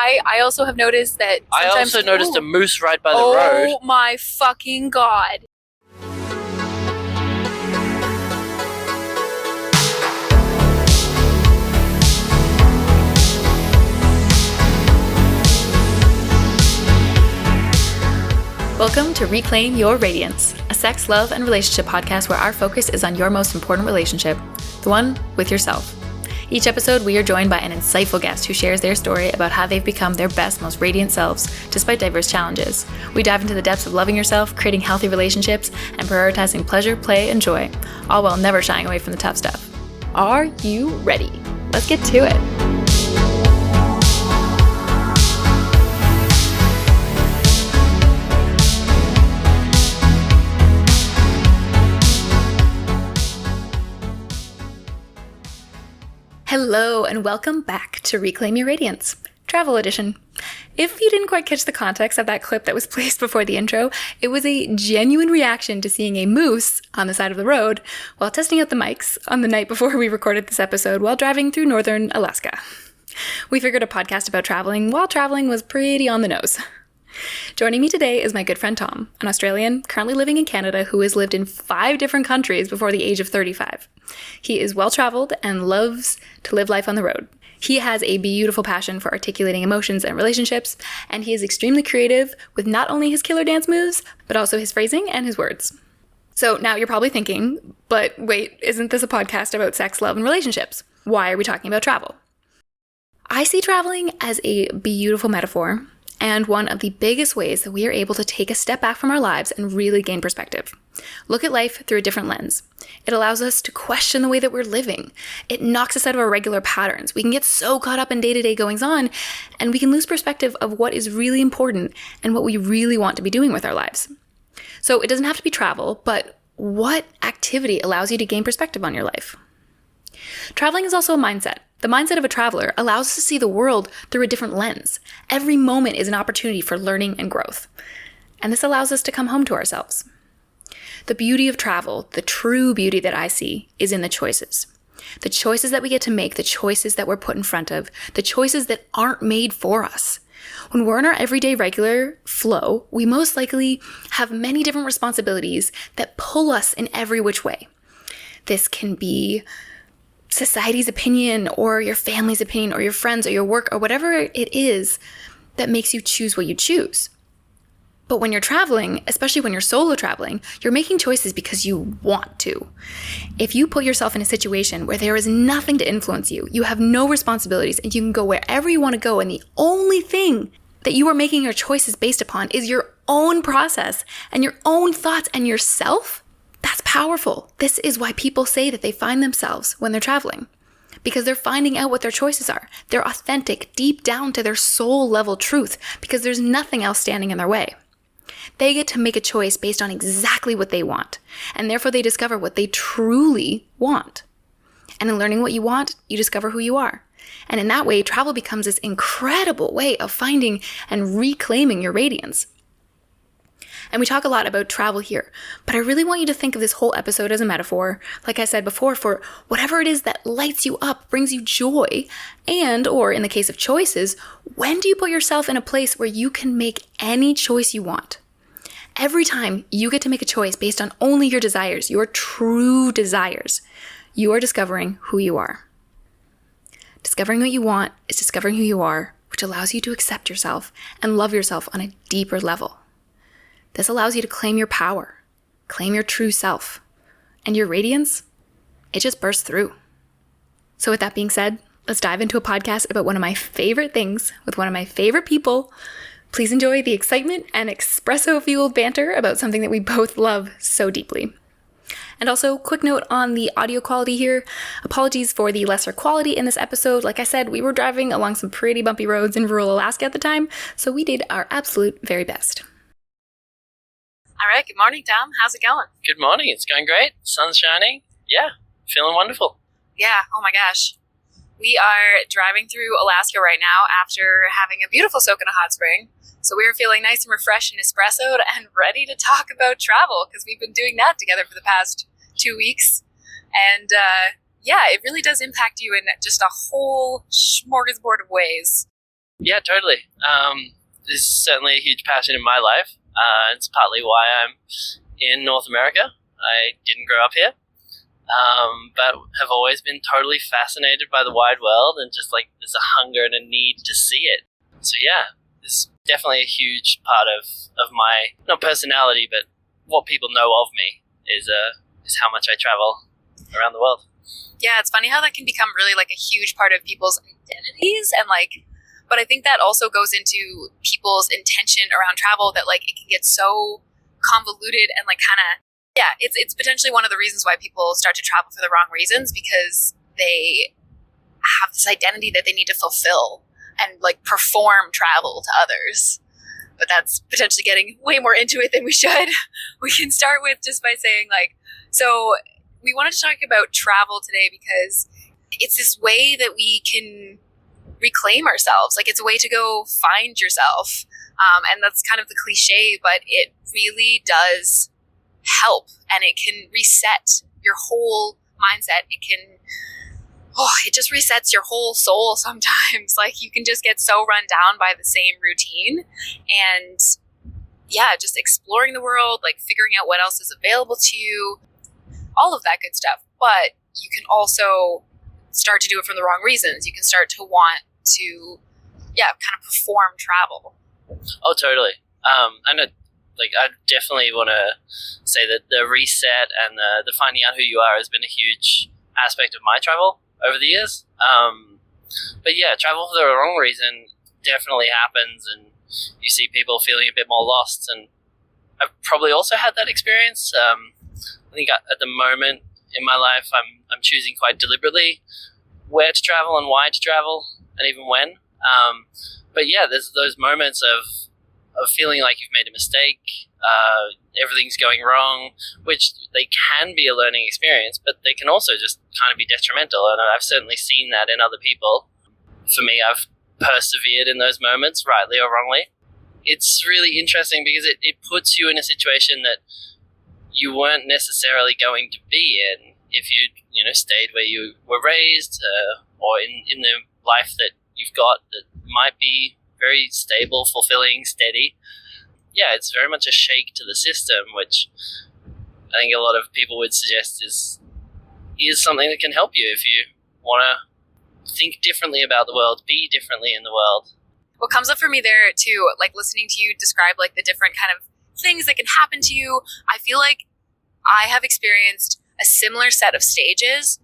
I also have noticed that sometimes... I also noticed a moose right by the road. Oh my fucking God. Welcome to Reclaim Your Radiance, a sex, love, and relationship podcast where our focus is on your most important relationship, the one with yourself. Each episode, we are joined by an insightful guest who shares their story about how they've become their best, most radiant selves, despite diverse challenges. We dive into the depths of loving yourself, creating healthy relationships, and prioritizing pleasure, play, and joy, all while never shying away from the tough stuff. Are you ready? Let's get to it. Hello and welcome back to Reclaim Your Radiance, Travel Edition. If you didn't quite catch the context of that clip that was placed before the intro, it was a genuine reaction to seeing a moose on the side of the road while testing out the mics on the night before we recorded this episode while driving through northern Alaska. We figured a podcast about traveling while traveling was pretty on the nose. Joining me today is my good friend Tom, an Australian currently living in Canada who has lived in 5 different countries before the age of 35. He is well-traveled and loves to live life on the road. He has a beautiful passion for articulating emotions and relationships, and he is extremely creative with not only his killer dance moves, but also his phrasing and his words. So now you're probably thinking, but wait, isn't this a podcast about sex, love, and relationships? Why are we talking about travel? I see traveling as a beautiful metaphor and one of the biggest ways that we are able to take a step back from our lives and really gain perspective. Look at life through a different lens. It allows us to question the way that we're living. It knocks us out of our regular patterns. We can get so caught up in day-to-day goings-on, and we can lose perspective of what is really important and what we really want to be doing with our lives. So it doesn't have to be travel, but what activity allows you to gain perspective on your life? Traveling is also a mindset. The mindset of a traveler allows us to see the world through a different lens. Every moment is an opportunity for learning and growth. And this allows us to come home to ourselves. The beauty of travel, the true beauty that I see, is in the choices. The choices that we get to make, the choices that we're put in front of, the choices that aren't made for us. When we're in our everyday regular flow, we most likely have many different responsibilities that pull us in every which way. This can be society's opinion or your family's opinion or your friends or your work or whatever it is that makes you choose what you choose. But when you're traveling, especially when you're solo traveling, you're making choices because you want to. If you put yourself in a situation where there is nothing to influence you, you have no responsibilities, and you can go wherever you want to go, and the only thing that you are making your choices based upon is your own process and your own thoughts and yourself, that's powerful. This is why people say that they find themselves when they're traveling, because they're finding out what their choices are. They're authentic, deep down to their soul level truth, because there's nothing else standing in their way. They get to make a choice based on exactly what they want, and therefore they discover what they truly want. And in learning what you want, you discover who you are. And in that way, travel becomes this incredible way of finding and reclaiming your radiance. And we talk a lot about travel here, but I really want you to think of this whole episode as a metaphor, like I said before, for whatever it is that lights you up, brings you joy, and, or in the case of choices, when do you put yourself in a place where you can make any choice you want? Every time you get to make a choice based on only your desires, your true desires, you are discovering who you are. Discovering what you want is discovering who you are, which allows you to accept yourself and love yourself on a deeper level. This allows you to claim your power, claim your true self, and your radiance, it just bursts through. So with that being said, let's dive into a podcast about one of my favorite things with one of my favorite people. Please enjoy the excitement and espresso-fueled banter about something that we both love so deeply. And also, quick note on the audio quality here. Apologies for the lesser quality in this episode. Like I said, we were driving along some pretty bumpy roads in rural Alaska at the time, so we did our absolute very best. All right, good morning, Tom. How's it going? Good morning. It's going great. Sun's shining. Yeah, feeling wonderful. Yeah, oh my gosh. We are driving through Alaska right now after having a beautiful soak in a hot spring. So we are feeling nice and refreshed and espressoed and ready to talk about travel because we've been doing that together for the past 2 weeks. And yeah, it really does impact you in just a whole smorgasbord of ways. Yeah, totally. This is certainly a huge passion in my life. It's partly why I'm in North America. I didn't grow up here, but have always been totally fascinated by the wide world, and just like there's a hunger and a need to see it. So yeah, it's definitely a huge part of my, not personality, but what people know of me is how much I travel around the world. Yeah, it's funny how that can become really like a huge part of people's identities, and like, but I think that also goes into people's intention around travel, that like it can get so convoluted and like kind of, yeah, it's potentially one of the reasons why people start to travel for the wrong reasons, because they have this identity that they need to fulfill and like perform travel to others. But that's potentially getting way more into it than we should. We can start with just by saying like, so we wanted to talk about travel today because it's this way that we can reclaim ourselves. Like it's a way to go find yourself. And that's kind of the cliche, but it really does help, and it can reset your whole mindset. It just resets your whole soul sometimes. Like you can just get so run down by the same routine, and yeah, just exploring the world, like figuring out what else is available to you, all of that good stuff. But you can also start to do it for the wrong reasons. You can start to want to, kind of perform travel. Oh, totally. I definitely want to say that the reset and the finding out who you are has been a huge aspect of my travel over the years. But yeah, travel for the wrong reason definitely happens, and you see people feeling a bit more lost. And I've probably also had that experience. I think at the moment in my life, I'm choosing quite deliberately where to travel and why to travel, and even when. But yeah, there's those moments of feeling like you've made a mistake, everything's going wrong, which they can be a learning experience, but they can also just kind of be detrimental. And I've certainly seen that in other people. For me, I've persevered in those moments, rightly or wrongly. It's really interesting because it puts you in a situation that you weren't necessarily going to be in if you stayed where you were raised, or in the life that you've got that might be very stable, fulfilling, steady. Yeah, it's very much a shake to the system, which I think a lot of people would suggest is something that can help you if you want to think differently about the world, be differently in the world. What comes up for me there too, like listening to you describe like the different kind of things that can happen to you, I feel like I have experienced a similar set of stages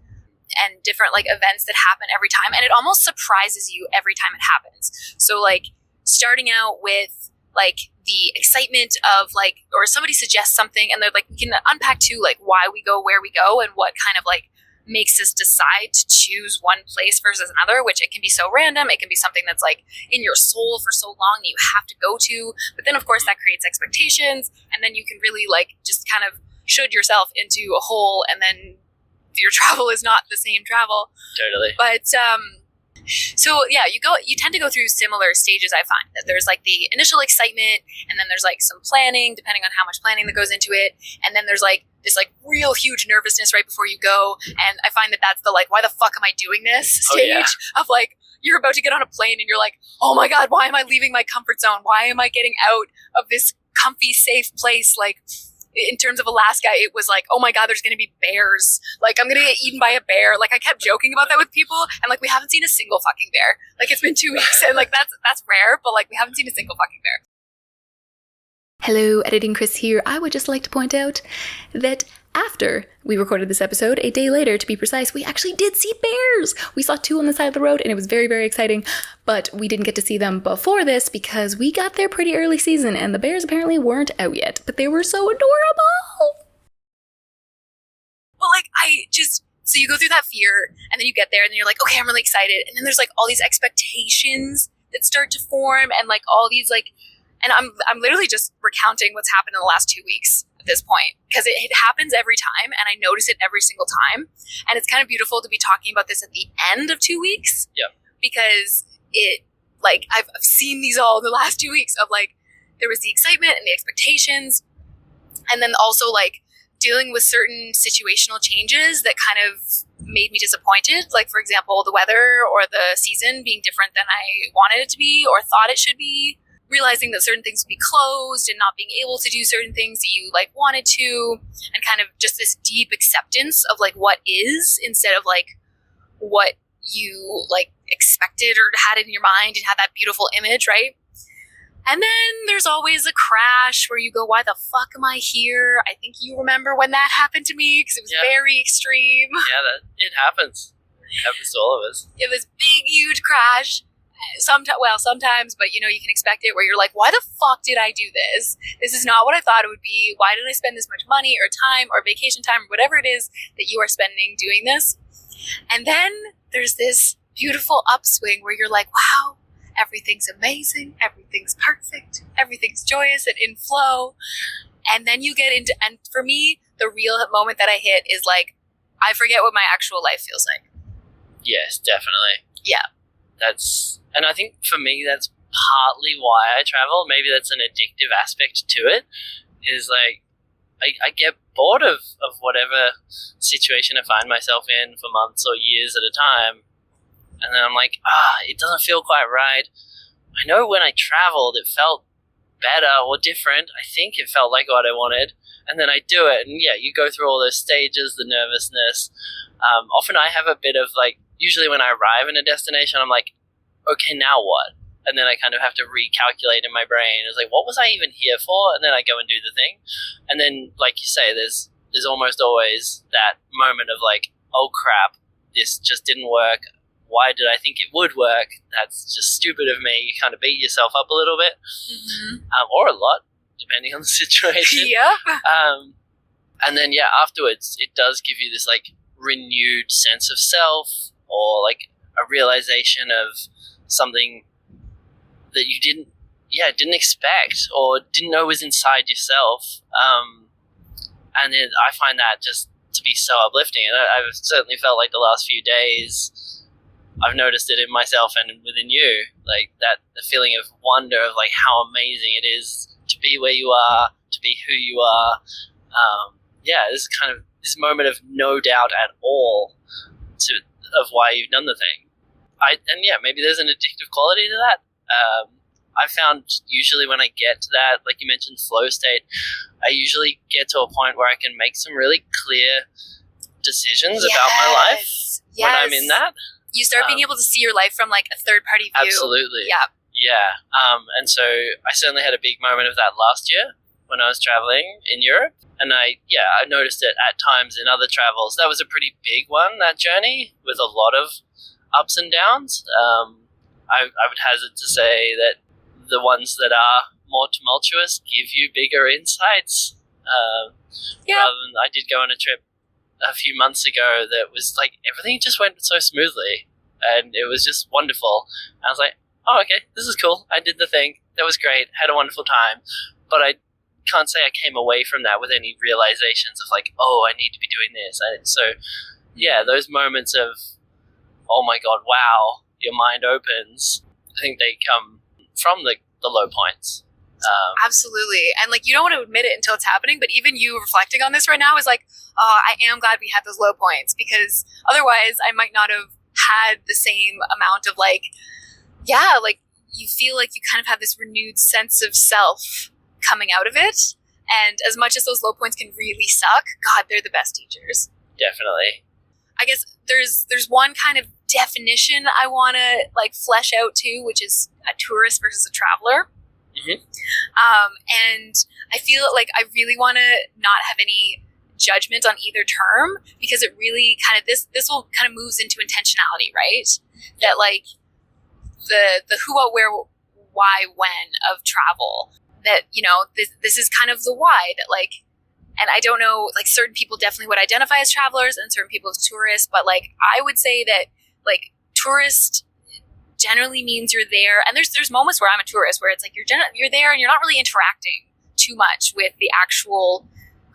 and different like events that happen every time, and it almost surprises you every time it happens. So like starting out with like the excitement of like, or somebody suggests something and they're like, we can unpack too like why we go where we go and what kind of like makes us decide to choose one place versus another, which it can be so random. It can be something that's like in your soul for so long that you have to go to, but then of course that creates expectations, and then you can really like just kind of should yourself into a hole, and then your travel is not the same travel. Totally. But so yeah, you tend to go through similar stages. I find that there's like the initial excitement, and then there's like some planning, depending on how much planning that goes into it, and then there's like this like real huge nervousness right before you go. And I find that that's the like, why the fuck am I doing this stage of like, you're about to get on a plane and you're like, oh my god, why am I leaving my comfort zone? Why am I getting out of this comfy, safe place? Like, in terms of Alaska, it was like, oh my god, there's going to be bears. Like, I'm going to get eaten by a bear. Like, I kept joking about that with people, and like, we haven't seen a single fucking bear. Like, it's been 2 weeks, and like, that's rare, but like, we haven't seen a single fucking bear. Hello, Editing Kris here. I would just like to point out that after we recorded this episode, a day later to be precise, we actually did see bears. We saw 2 on the side of the road, and it was very, very exciting, but we didn't get to see them before this because we got there pretty early season, and the bears apparently weren't out yet, but they were so adorable. Well, like, so you go through that fear, and then you get there, and then you're like, okay, I'm really excited, and then there's like all these expectations that start to form, and like all these like, and I'm literally just recounting what's happened in the last 2 weeks at this point, because it happens every time, and I notice it every single time, and it's kind of beautiful to be talking about this at the end of 2 weeks. Yeah. Because it, like, I've seen these all in the last 2 weeks of like, there was the excitement and the expectations, and then also like dealing with certain situational changes that kind of made me disappointed. Like, for example, the weather or the season being different than I wanted it to be or thought it should be. Realizing that certain things would be closed and not being able to do certain things that you like wanted to, and kind of just this deep acceptance of like what is instead of like what you like expected or had in your mind and had that beautiful image, right? And then there's always a crash where you go, why the fuck am I here? I think you remember when that happened to me because it was very extreme. Yeah, it happens. It happens to all of us. You have this big, huge crash. Sometimes, but you know, you can expect it where you're like, why the fuck did I do this? This is not what I thought it would be. Why did I spend this much money or time or vacation time or whatever it is that you are spending doing this? And then there's this beautiful upswing where you're like, wow, everything's amazing. Everything's perfect. Everything's joyous and in flow. And then you get into, and for me, the real moment that I hit is like, I forget what my actual life feels like. Yes, definitely. Yeah. And I think for me, that's partly why I travel. Maybe that's an addictive aspect to it, is like, I get bored of whatever situation I find myself in for months or years at a time. And then I'm like, it doesn't feel quite right. I know when I traveled, it felt better or different. I think it felt like what I wanted. And then I do it. And yeah, you go through all those stages, the nervousness. Often I have a bit of like, usually when I arrive in a destination, I'm like, okay, now what? And then I kind of have to recalculate in my brain. It's like, what was I even here for? And then I go and do the thing. And then, like you say, there's almost always that moment of like, oh crap, this just didn't work. Why did I think it would work? That's just stupid of me. You kind of beat yourself up a little bit, or a lot, depending on the situation. Yeah. And then, yeah, afterwards, it does give you this like renewed sense of self, or like a realization of something that you didn't expect or didn't know was inside yourself. And I find that just to be so uplifting. And I've certainly felt like the last few days, I've noticed it in myself and within you, like that the feeling of wonder of like how amazing it is to be where you are, to be who you are. This kind of this moment of no doubt at all of why you've done the thing. Maybe there's an addictive quality to that. I found usually when I get to that, like you mentioned, flow state, I usually get to a point where I can make some really clear decisions about my life when I'm in that. You start being able to see your life from like a third party view. Absolutely. Yeah. Yeah. And so I certainly had a big moment of that last year when I was traveling in Europe. And I noticed it at times in other travels. That was a pretty big one, that journey, with a lot of ups and downs. I would hazard to say that the ones that are more tumultuous give you bigger insights. Rather than, I did go on a trip a few months ago that was like everything just went so smoothly and it was just wonderful. I was like, oh, okay, this is cool. I did the thing. That was great. Had a wonderful time. But I can't say I came away from that with any realizations of like, oh, I need to be doing this. Those moments of, oh my God, wow, your mind opens. I think they come from the low points. Absolutely. And like, you don't want to admit it until it's happening, but even you reflecting on this right now is like, oh, I am glad we had those low points, because otherwise I might not have had the same amount of like, you feel like you kind of have this renewed sense of self coming out of it. And as much as those low points can really suck, God, they're the best teachers. Definitely. I guess there's one kind of definition I want to like flesh out too, which is a tourist versus a traveler. Mm-hmm. And I feel like I really want to not have any judgment on either term, because it really kind of this will kind of moves into intentionality, right? That like the who, what, where, why, when of travel. That, you know, this is kind of the why, that like, and I don't know, like certain people definitely would identify as travelers and certain people as tourists, but like I would say that like tourist generally means you're there, and there's moments where I'm a tourist where it's like you're there and you're not really interacting too much with the actual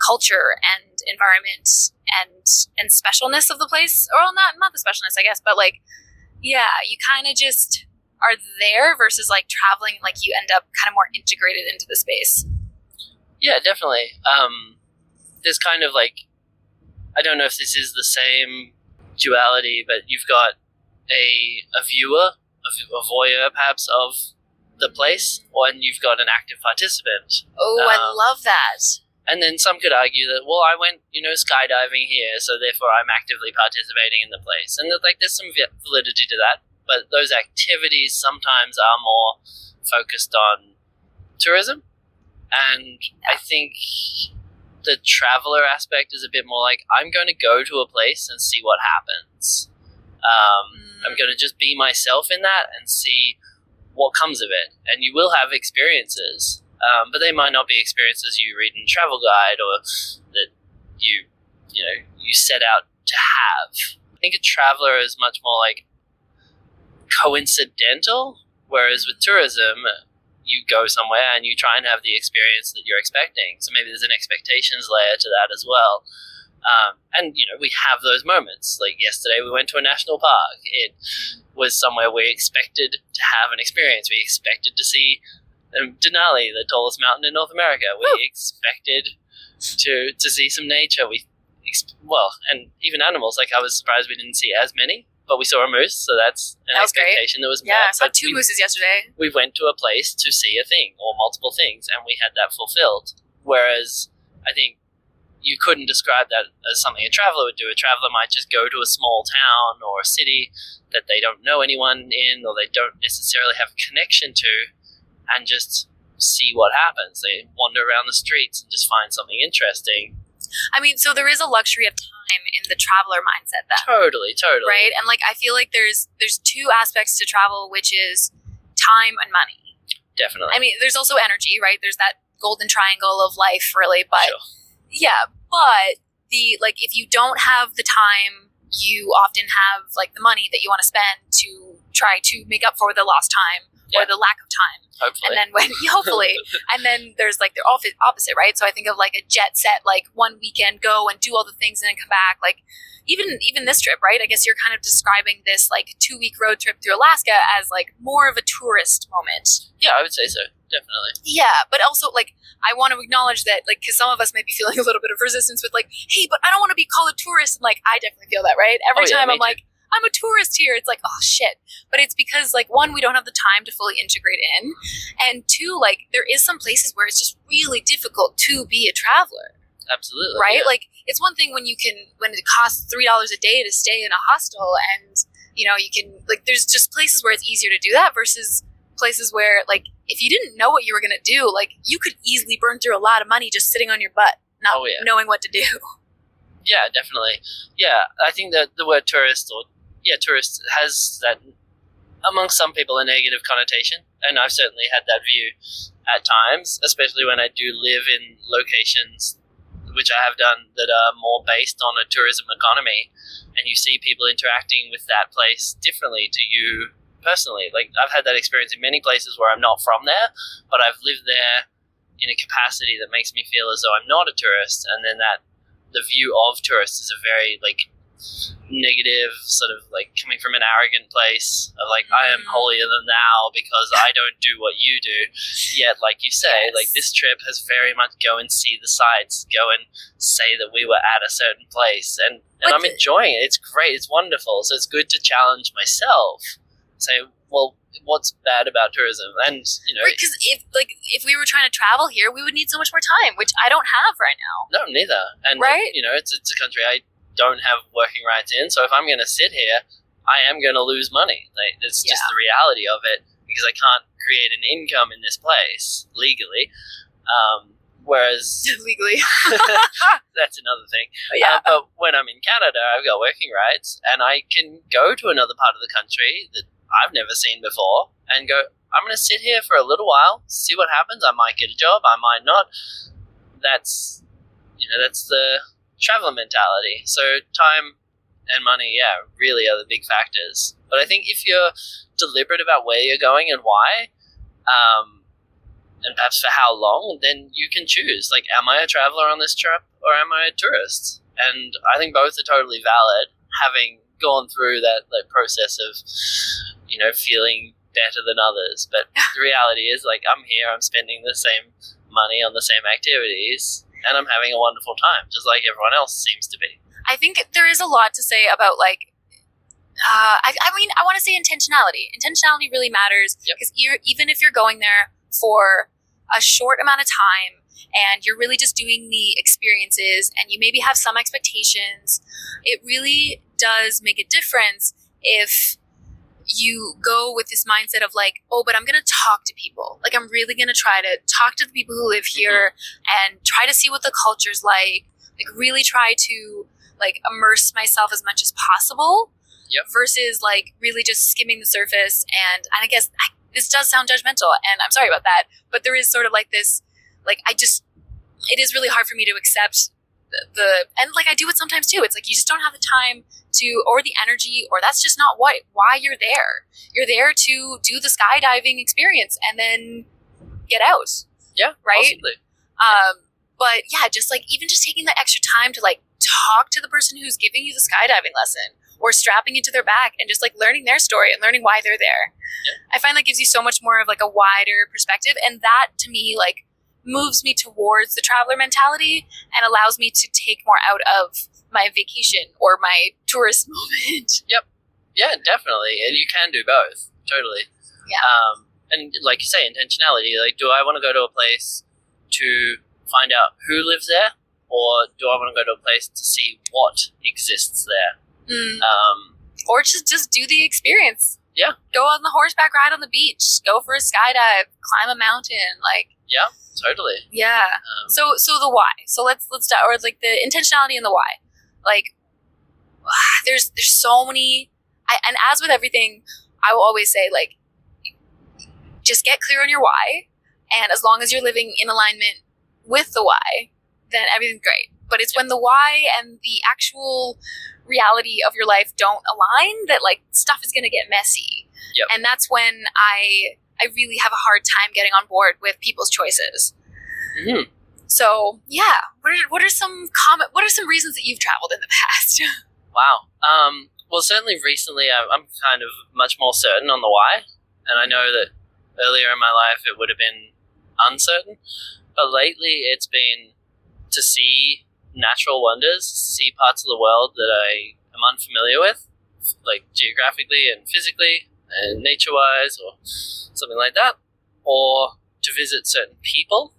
culture and environment and specialness of the place, or not the specialness, I guess, but like, yeah, you kind of just are there versus like traveling, like you end up kind of more integrated into the space. Yeah, definitely. there's kind of like, I don't know if this is the same duality, but you've got a viewer, a voyeur perhaps of the place, and you've got an active participant. Oh, I love that. And then some could argue that, well, I went, skydiving here, so therefore I'm actively participating in the place. And there's some validity to that. But those activities sometimes are more focused on tourism. And I think the traveler aspect is a bit more like, I'm going to go to a place and see what happens. I'm going to just be myself in that and see what comes of it. And you will have experiences. But they might not be experiences you read in a travel guide or that you set out to have. I think a traveler is much more like coincidental, whereas with tourism, you go somewhere and you try and have the experience that you're expecting. So maybe there's an expectations layer to that as well. And we have those moments. Like yesterday, we went to a national park. It was somewhere we expected to have an experience. We expected to see Denali, the tallest mountain in North America. We expected to see some nature. And even animals. Like I was surprised we didn't see as many, but we saw a moose, so that's an expectation that was met. Yeah, I saw 2 mooses yesterday. We went to a place to see a thing or multiple things, and we had that fulfilled. Whereas I think you couldn't describe that as something a traveler would do. A traveler might just go to a small town or a city that they don't know anyone in or they don't necessarily have a connection to, and just see what happens. They wander around the streets and just find something interesting. I mean, so there is a luxury of time in the traveler mindset then. Totally. Right? And I feel like there's 2 aspects to travel, which is time and money. Definitely. I mean, there's also energy, right? There's that golden triangle of life, really. But sure. Yeah, but if you don't have the time, you often have the money that you want to spend to try to make up for the lost time. Or the lack of time. Hopefully. And then hopefully. And then there's the opposite, right? So I think of a jet set, one weekend, go and do all the things and then come back. Even this trip, right? I guess you're kind of describing this 2-week road trip through Alaska as more of a tourist moment. Yeah, I would say so. Definitely. Yeah, but also I want to acknowledge that because some of us may be feeling a little bit of resistance with hey, but I don't want to be called a tourist. And I definitely feel that, right? Every time I'm too. I'm a tourist here. It's oh shit. But it's because 1, we don't have the time to fully integrate in. And 2, there is some places where it's just really difficult to be a traveler. Absolutely. Right? Yeah. It's one thing when it costs $3 a day to stay in a hostel and, you can, there's just places where it's easier to do that versus places where, if you didn't know what you were going to do, you could easily burn through a lot of money just sitting on your butt, not knowing what to do. Yeah, definitely. Yeah, I think that the word tourist tourist has that, among some people, a negative connotation, and I've certainly had that view at times, especially when I do live in locations, which I have done, that are more based on a tourism economy, and you see people interacting with that place differently to you personally. I've had that experience in many places where I'm not from there, but I've lived there in a capacity that makes me feel as though I'm not a tourist, and then that the view of tourists is a very negative sort of coming from an arrogant place of I am holier than thou because I don't do what you do. Yet, like you say, yes. This trip has very much go and see the sights, go and say that we were at a certain place, and I'm enjoying it. It's great. It's wonderful. So it's good to challenge myself. Say, well, what's bad about tourism? And because if we were trying to travel here, we would need so much more time, which I don't have right now. No, neither. And right? It's a country I don't have working rights in, so if I'm going to sit here, I am going to lose money. It's just the reality of it, because I can't create an income in this place legally. Whereas legally, that's another thing. Yeah. But when I'm in Canada, I've got working rights, and I can go to another part of the country that I've never seen before, and go, I'm going to sit here for a little while, see what happens. I might get a job, I might not. That's the traveler mentality. So time and money, really are the big factors. But I think if you're deliberate about where you're going and why, and perhaps for how long, then you can choose. Am I a traveler on this trip or am I a tourist? And I think both are totally valid, having gone through that process of, feeling better than others. But the reality is, I'm here, I'm spending the same money on the same activities, and I'm having a wonderful time, just like everyone else seems to be. I think there is a lot to say about like, I mean, I want to say intentionality. Intentionality really matters because even if you're going there for a short amount of time and you're really just doing the experiences and you maybe have some expectations, it really does make a difference if you go with this mindset of like, oh, but I'm going to talk to people. Like, I'm really going to try to talk to the people who live here and try to see what the culture's like really try to like immerse myself as much as possible versus like really just skimming the surface. And I guess this does sound judgmental and I'm sorry about that, but there is sort of like this, like, it is really hard for me to accept and like I do it sometimes too. It's like you just don't have the time to, or the energy, or that's just not why you're there. You're there to do the skydiving experience and then get out. Yeah, right. Possibly. But yeah, just like even just taking the extra time to like talk to the person who's giving you the skydiving lesson or strapping into their back and just like learning their story and learning why they're there. Yeah. I find that gives you so much more of like a wider perspective, and that to me like moves me towards the traveler mentality and allows me to take more out of my vacation or my tourist moment. Yep. Yeah, definitely. And you can do both. Totally. Yeah. And like you say, intentionality. Like, do I want to go to a place to find out who lives there, or do I want to go to a place to see what exists there? Or just do the experience. Yeah. Go on the horseback ride on the beach. Go for a skydive. Climb a mountain. Like. Yeah. Totally. Yeah. So the why. So let's start, or like the intentionality and the why. Like, there's so many. And as with everything, I will always say like, just get clear on your why, and as long as you're living in alignment with the why, then everything's great. But it's when the why and the actual reality of your life don't align that like stuff is going to get messy. Yep. And that's when I really have a hard time getting on board with people's choices. Mm-hmm. So yeah, what are some reasons that you've traveled in the past? Wow. Well, certainly recently I'm kind of much more certain on the why, and I know that earlier in my life it would have been uncertain, but lately it's been to see natural wonders, see parts of the world that I am unfamiliar with, like geographically and physically and nature-wise or something like that, or to visit certain people,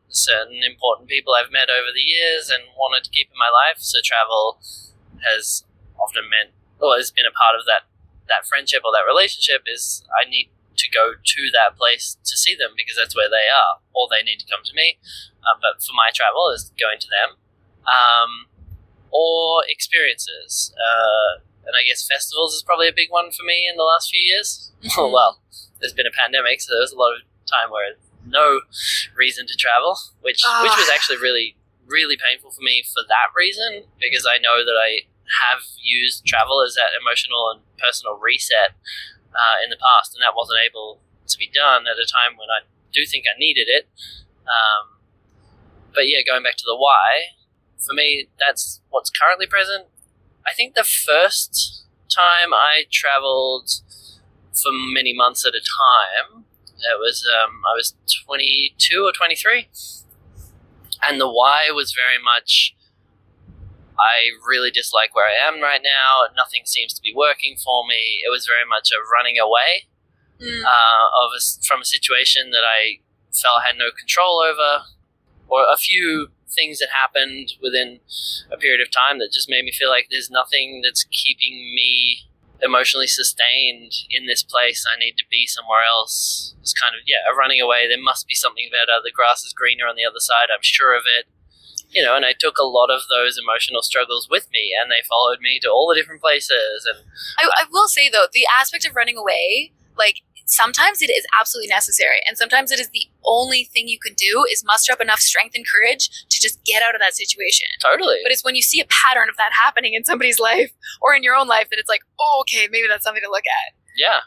certain important people I've met over the years and wanted to keep in my life. So travel has often meant, or has been a part of that friendship or that relationship, is I need to go to that place to see them because that's where they are, or they need to come to me. But for my travel is going to them, or experiences. And I guess festivals is probably a big one for me in the last few years. Well, there's been a pandemic, so there was a lot of time where no reason to travel, which was actually really, really painful for me for that reason, because I know that I have used travel as that emotional and personal reset in the past, and that wasn't able to be done at a time when I do think I needed it. But yeah, going back to the why, for me, that's what's currently present. I think the first time I traveled for many months at a time, it was I was 22 or 23, and the why was very much, I really dislike where I am right now. Nothing seems to be working for me. It was very much a running away from a situation that I felt I had no control over, or a few things that happened within a period of time that just made me feel like there's nothing that's keeping me emotionally sustained in this place. I need to be somewhere else. It's kind of, a running away. There must be something better. The grass is greener on the other side. I'm sure of it. And I took a lot of those emotional struggles with me, and they followed me to all the different places. And I will say, though, the aspect of running away, like, sometimes it is absolutely necessary, and sometimes it is the only thing you can do is muster up enough strength and courage to just get out of that situation. Totally. But it's when you see a pattern of that happening in somebody's life or in your own life that it's like, oh, okay, maybe that's something to look at. Yeah.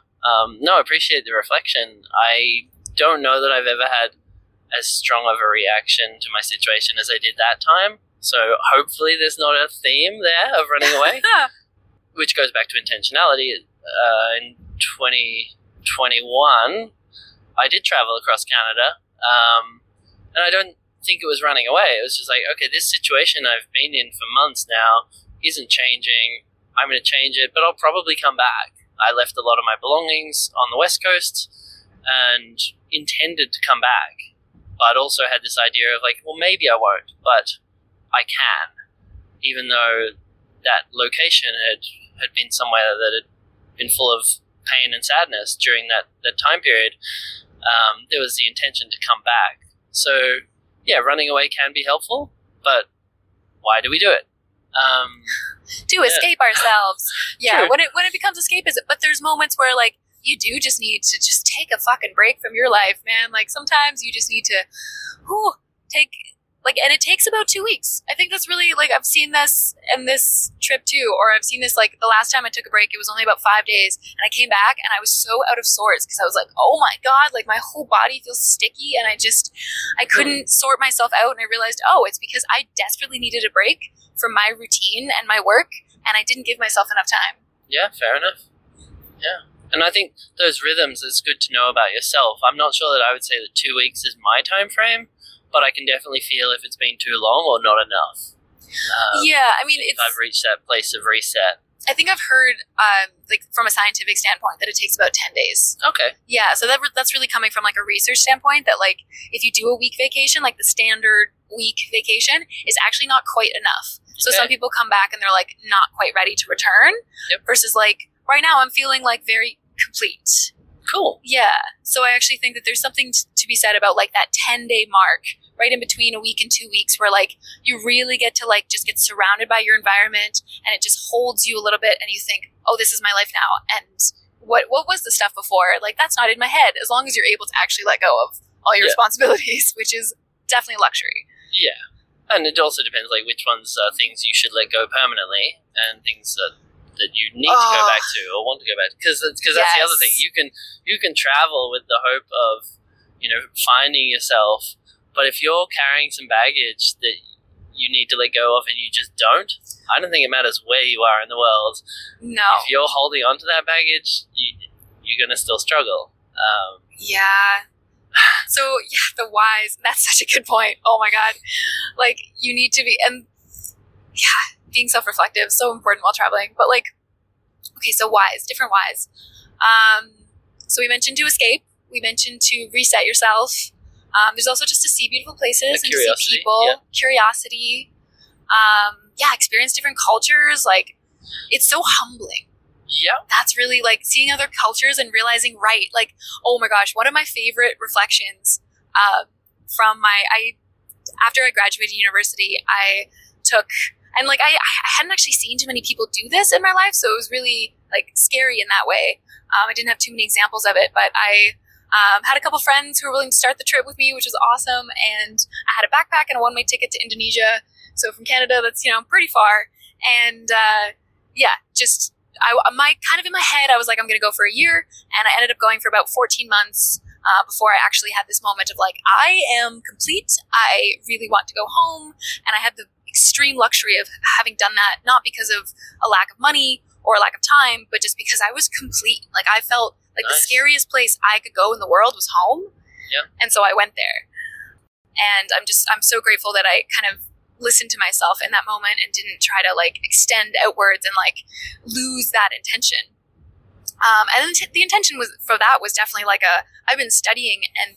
No, I appreciate the reflection. I don't know that I've ever had as strong of a reaction to my situation as I did that time. So hopefully there's not a theme there of running away, which goes back to intentionality. In 2021, I did travel across Canada, and I don't think it was running away. It was just like, okay, this situation I've been in for months now isn't changing. I'm going to change it, but I'll probably come back. I left a lot of my belongings on the West Coast and intended to come back, but also had this idea of like, well, maybe I won't, but I can, even though that location had been somewhere that had been full of pain and sadness during that time period. There was the intention to come back. So yeah, running away can be helpful, but why do we do it? To escape ourselves. Yeah, True. when it becomes escapism. But there's moments where like you do just need to just take a fucking break from your life, man. Like sometimes you just need to take like, and it takes about 2 weeks. I think that's really like, I've seen this in this trip too, or I've seen this like the last time I took a break, it was only about 5 days, and I came back and I was so out of sorts because I was like, oh my God, like my whole body feels sticky, and I couldn't sort myself out, and I realized, oh, it's because I desperately needed a break from my routine and my work, and I didn't give myself enough time. Yeah, fair enough. Yeah. And I think those rhythms is good to know about yourself. I'm not sure that I would say that 2 weeks is my time frame, but I can definitely feel if it's been too long or not enough. Yeah, I mean, if I've reached that place of reset. I think I've heard, like from a scientific standpoint, that it takes about 10 days. Okay. Yeah, so that's really coming from like a research standpoint, that like if you do a week vacation, like the standard week vacation is actually not quite enough. So some people come back and they're like not quite ready to return. Yep. Versus like right now I'm feeling like very complete. Cool. Yeah. So I actually think that there's something to be said about like that 10-day mark right in between a week and 2 weeks where like you really get to like just get surrounded by your environment, and it just holds you a little bit, and you think, oh, this is my life now. And what was the stuff before? Like that's not in my head, as long as you're able to actually let go of all your responsibilities, which is definitely a luxury. Yeah. And it also depends like which ones are things you should let go permanently and things that you need to go back to or want to go back to. Because that's the other thing. You can travel with the hope of, finding yourself, but if you're carrying some baggage that you need to let go of and you just don't, I don't think it matters where you are in the world. No. If you're holding on to that baggage, you're going to still struggle. Yeah. So, yeah, the whys, that's such a good point. Oh my God. Like, you need to be, and yeah, being self-reflective, so important while traveling. But like, okay, so whys, different whys. So we mentioned to escape. We mentioned to reset yourself. There's also just to see beautiful places and to see people. Curiosity. Experience different cultures. Like, it's so humbling. Yeah. That's really like seeing other cultures and realizing, right, like, oh my gosh, one of my favorite reflections from after I graduated university, I took, and like I hadn't actually seen too many people do this in my life, so it was really like scary in that way. I didn't have too many examples of it, but I had a couple friends who were willing to start the trip with me, which was awesome, and I had a backpack and a one-way ticket to Indonesia, so from Canada, that's, pretty far, and just in my head, I was like, I'm going to go for a year, and I ended up going for about 14 months before I actually had this moment of like, I am complete, I really want to go home, and I had the extreme luxury of having done that, not because of a lack of money or a lack of time, but just because I was complete. Like, I felt like the scariest place I could go in the world was home, and so I went there, and I'm so grateful that I kind of listened to myself in that moment and didn't try to like extend outwards and like lose that intention. And then the intention was definitely like I've been studying and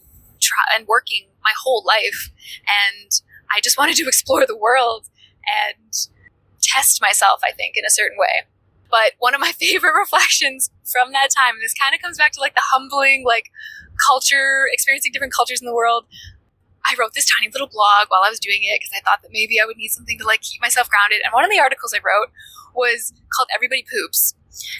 working my whole life, and I just wanted to explore the world and test myself, I think, in a certain way. But one of my favorite reflections from that time, and this kind of comes back to like the humbling, like experiencing different cultures in the world. I wrote this tiny little blog while I was doing it because I thought that maybe I would need something to like keep myself grounded. And one of the articles I wrote was called Everybody Poops.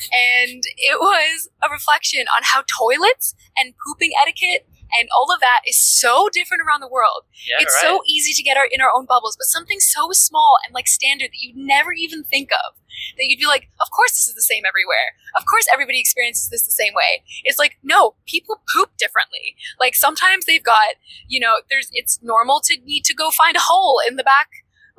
And it was a reflection on how toilets and pooping etiquette and all of that is so different around the world. Yeah, it's so easy to get in our own bubbles, but something so small and like standard that you'd never even think of, that you'd be like, of course this is the same everywhere. Of course everybody experiences this the same way. It's like, no, people poop differently. Like sometimes they've got, it's normal to need to go find a hole in the back,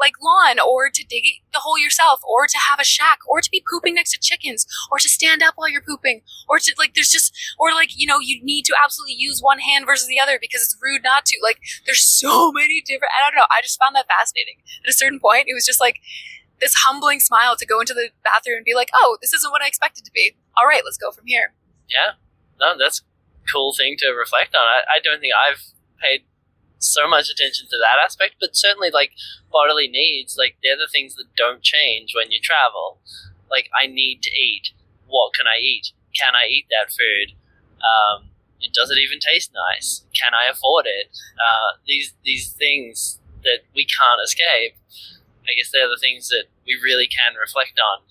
like lawn, or to dig the hole yourself, or to have a shack, or to be pooping next to chickens, or to stand up while you're pooping, or to like there's just or like you need to absolutely use one hand versus the other because it's rude not to. Like there's so many different. I don't know. I just found that fascinating. At a certain point, it was just like this humbling smile to go into the bathroom and be like, oh, this isn't what I expected to be. All right, let's go from here. Yeah, no, that's a cool thing to reflect on. I don't think I've paid so much attention to that aspect, but certainly like bodily needs, like they're the things that don't change when you travel. Like I need to eat. What can I eat? Can I eat that food? Does it even taste nice? Can I afford it? These things that we can't escape, I guess they're the things that we really can reflect on.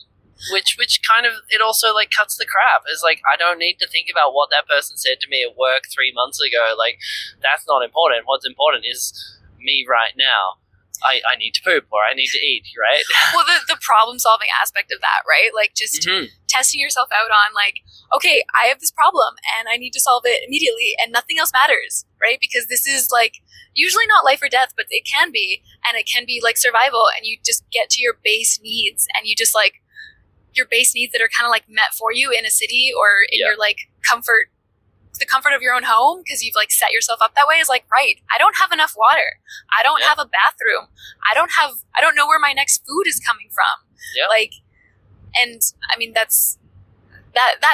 Which kind of, it also like cuts the crap. It's like, I don't need to think about what that person said to me at work 3 months ago. Like, that's not important. What's important is me right now. I need to poop or I need to eat, right? Well, the problem-solving aspect of that, right? Like, just testing yourself out on, like, okay, I have this problem and I need to solve it immediately and nothing else matters, right? Because this is, like, usually not life or death, but it can be. And it can be, like, survival. And you just get to your base needs and you just, like, your base needs that are kind of like met for you in a city or in your like the comfort of your own home because you've like set yourself up that way is like, right, I don't have enough water. I don't have a bathroom. I don't know where my next food is coming from. Yeah. Like, and I mean, that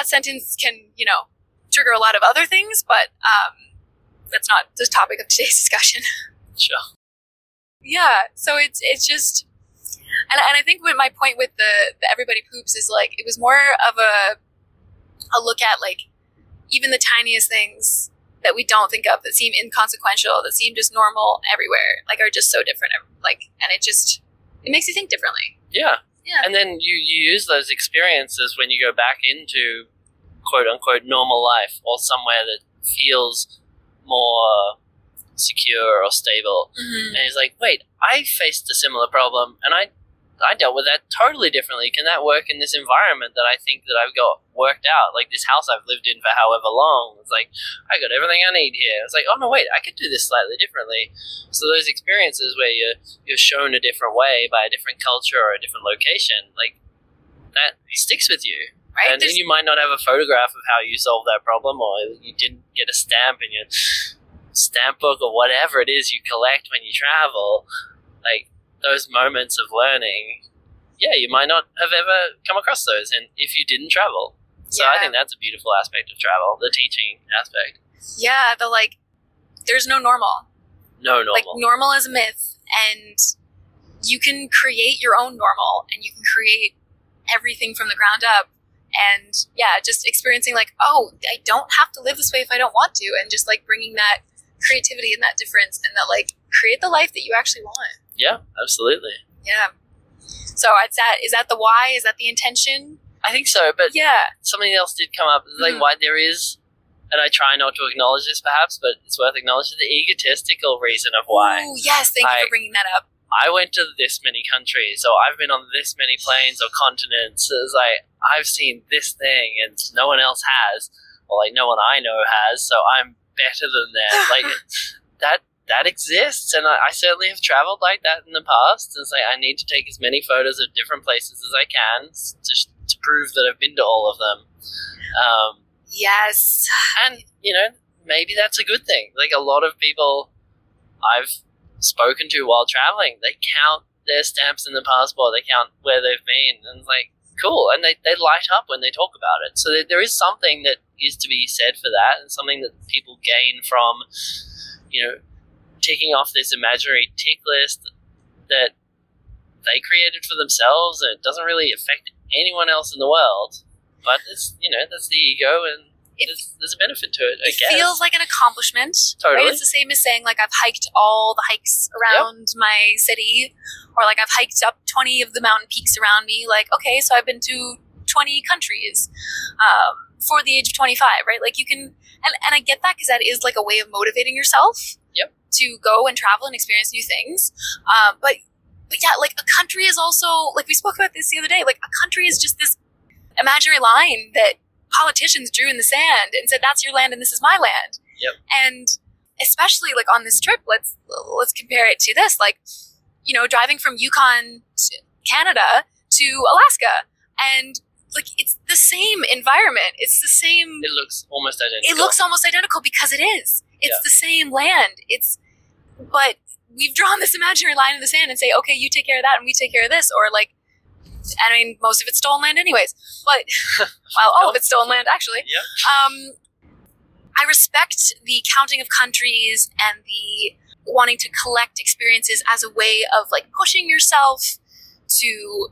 sentence can, trigger a lot of other things, but that's not the topic of today's discussion. Sure. Yeah. So it's just, and I think what my point with the everybody poops is like, it was more of a look at like even the tiniest things that we don't think of that seem inconsequential, that seem just normal everywhere, like are just so different. Like, and it makes you think differently. Yeah. Yeah. And then you use those experiences when you go back into quote unquote normal life or somewhere that feels more secure or stable. Mm-hmm. And he's like, wait, I faced a similar problem and I dealt with that totally differently. Can that work in this environment that I think that I've got worked out? Like this house I've lived in for however long. It's like, I got everything I need here. It's like, oh no, wait, I could do this slightly differently. So those experiences where you're shown a different way by a different culture or a different location, like that sticks with you. Right? And then you might not have a photograph of how you solved that problem, or you didn't get a stamp in your stamp book or whatever it is you collect when you travel. Like, those moments of learning, you might not have ever come across those and if you didn't travel. So I think that's a beautiful aspect of travel, the teaching aspect. Yeah, there's no normal. No normal. Like normal is a myth and you can create your own normal and you can create everything from the ground up. And just experiencing like, oh, I don't have to live this way if I don't want to. And just like bringing that creativity and that difference and that like create the life that you actually want. Yeah, absolutely. Yeah. So is that the why? Is that the intention? I think so, but something else did come up. Like why there is, and I try not to acknowledge this perhaps, but it's worth acknowledging the egotistical reason of why. Oh, yes. Thank you for bringing that up. I went to this many countries, so I've been on this many planes or continents. It's like, I've seen this thing and no one else has, or like no one I know has, so I'm better than them. Like that exists, and I certainly have traveled like that in the past. It's like I need to take as many photos of different places as I can to prove that I've been to all of them. Yes. And, maybe that's a good thing. Like a lot of people I've spoken to while traveling, they count their stamps in the passport, they count where they've been, and it's like, cool, and they light up when they talk about it. So there is something that is to be said for that, and something that people gain from, ticking off this imaginary tick list that they created for themselves, and it doesn't really affect anyone else in the world. But it's, that's the ego, and there's a benefit to it, I guess. It feels like an accomplishment. Totally. Right? It's the same as saying, like, I've hiked all the hikes around my city, or like I've hiked up 20 of the mountain peaks around me. Like, okay, so I've been to 20 countries for the age of 25, right? Like you can, and I get that because that is like a way of motivating yourself to go and travel and experience new things. But yeah, like a country is also, like we spoke about this the other day, like a country is just this imaginary line that politicians drew in the sand and said, that's your land and this is my land. Yep. And especially like on this trip, let's compare it to this. Like, driving from Yukon, Canada to Alaska, and like it's the same environment. It's the same. It looks almost identical. It looks almost identical because it is. It's the same land. But we've drawn this imaginary line in the sand and say, okay, you take care of that and we take care of this, or like, I mean, most of it's stolen land anyways, but well, all of it's stolen land actually. Yeah. I respect the counting of countries and the wanting to collect experiences as a way of like pushing yourself to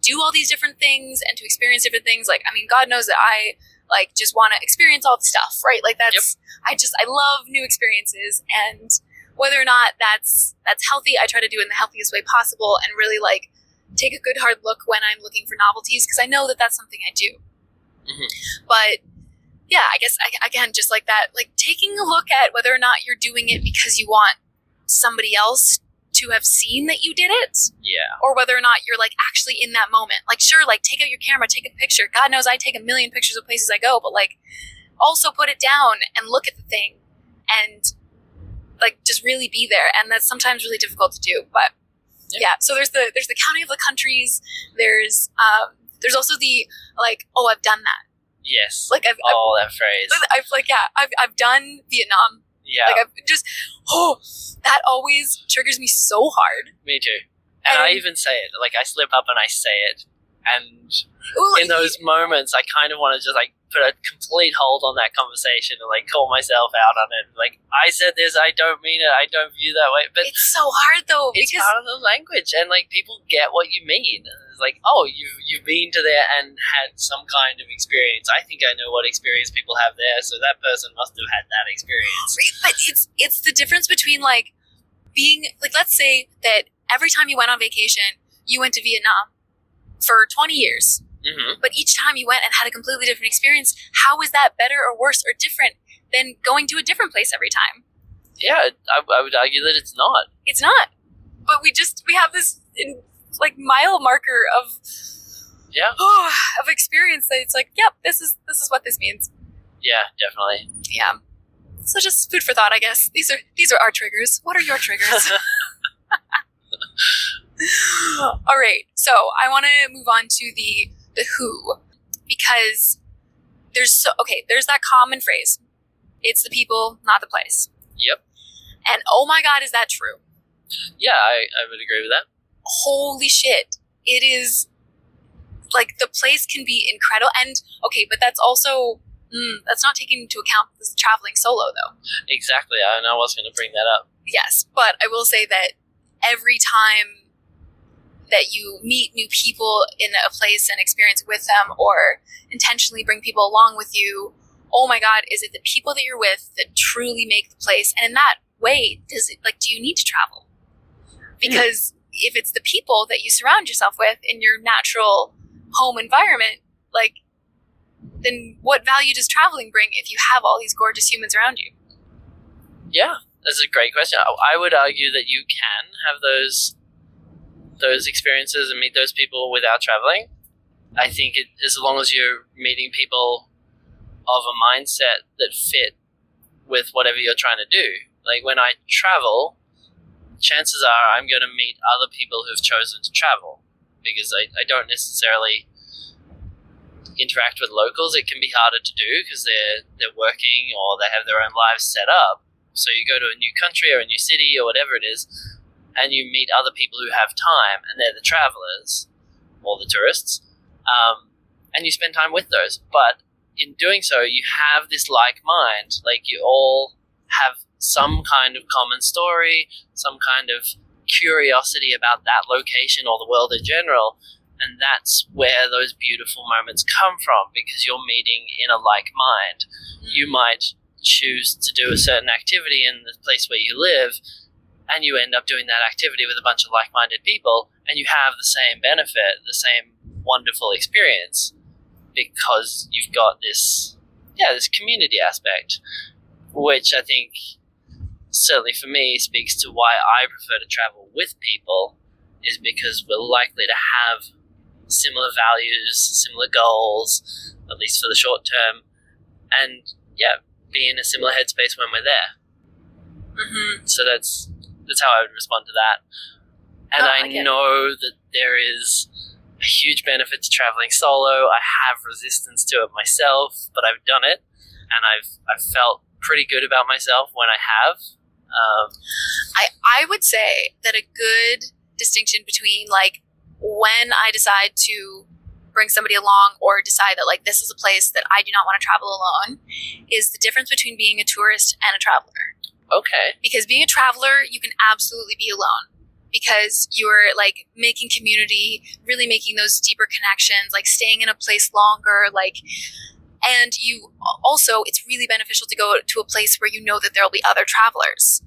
do all these different things and to experience different things. Like, I mean, God knows that I like just want to experience all the stuff, right? Like that's, I love new experiences, and whether or not that's healthy, I try to do it in the healthiest way possible and really like take a good hard look when I'm looking for novelties, because I know that that's something I do. Mm-hmm. But yeah, I guess again, just like that, like taking a look at whether or not you're doing it because you want somebody else to have seen that you did it, or whether or not you're like actually in that moment. Like, sure, like take out your camera, take a picture. God knows I take a million pictures of places I go, but like also put it down and look at the thing and like just really be there. And that's sometimes really difficult to do, but yeah. So there's the counting of the countries. There's also the like, oh, I've done that. Yes. Like that phrase. I've done Vietnam. Yeah. Like I've just, that always triggers me so hard. Me too. And I even say it. Like I slip up and I say it. And in those moments, I kind of want to just like put a complete hold on that conversation and like call myself out on it. Like, I said this, I don't mean it, I don't view that way. But it's so hard though. It's part of the language, and like people get what you mean. It's like, oh, you've been to there and had some kind of experience. I think I know what experience people have there, so that person must have had that experience. But it's the difference between like being like, let's say that every time you went on vacation, you went to Vietnam for 20 years. Mm-hmm. But each time you went and had a completely different experience, how is that better or worse or different than going to a different place every time? Yeah, I would argue that it's not. It's not. But we have this like mile marker of of experience that it's like, yep, this is what this means. Yeah, definitely. Yeah. So just food for thought, I guess. These are our triggers. What are your triggers? All right. So I want to move on to the who, because there's that common phrase. It's the people, not the place. Yep. And oh my God, is that true? Yeah, I would agree with that. Holy shit. It is like the place can be incredible. And okay, but that's also, that's not taken into account this traveling solo though. Exactly. I was going to bring that up. Yes. But I will say that every time that you meet new people in a place and experience with them, or intentionally bring people along with you, oh my God, is it the people that you're with that truly make the place? And in that way, do you need to travel? Because if it's the people that you surround yourself with in your natural home environment, like, then what value does traveling bring if you have all these gorgeous humans around you? Yeah, that's a great question. I would argue that you can have those experiences and meet those people without traveling. I think as long as you're meeting people of a mindset that fit with whatever you're trying to do. Like when I travel, chances are I'm going to meet other people who've chosen to travel, because I don't necessarily interact with locals. It can be harder to do because they're working or they have their own lives set up. So you go to a new country or a new city or whatever it is, and you meet other people who have time, and they're the travelers or the tourists, and you spend time with those. But in doing so, you have this like mind, like you all have some kind of common story, some kind of curiosity about that location or the world in general, and that's where those beautiful moments come from, because you're meeting in a like mind. You might choose to do a certain activity in the place where you live, and you end up doing that activity with a bunch of like-minded people, and you have the same benefit, the same wonderful experience, because you've got this community aspect, which I think, certainly for me, speaks to why I prefer to travel with people, is because we're likely to have similar values, similar goals, at least for the short term, and be in a similar headspace when we're there. Mm-hmm. So that's how I would respond to that. And I know that there is a huge benefit to traveling solo. I have resistance to it myself, but I've done it, and I've felt pretty good about myself when I have. I would say that a good distinction between like when I decide to bring somebody along or decide that like this is a place that I do not want to travel alone is the difference between being a tourist and a traveler. Okay. Because being a traveler, you can absolutely be alone because you're like making community, really making those deeper connections, like staying in a place longer, like, and you also, it's really beneficial to go to a place where you know that there'll be other travelers,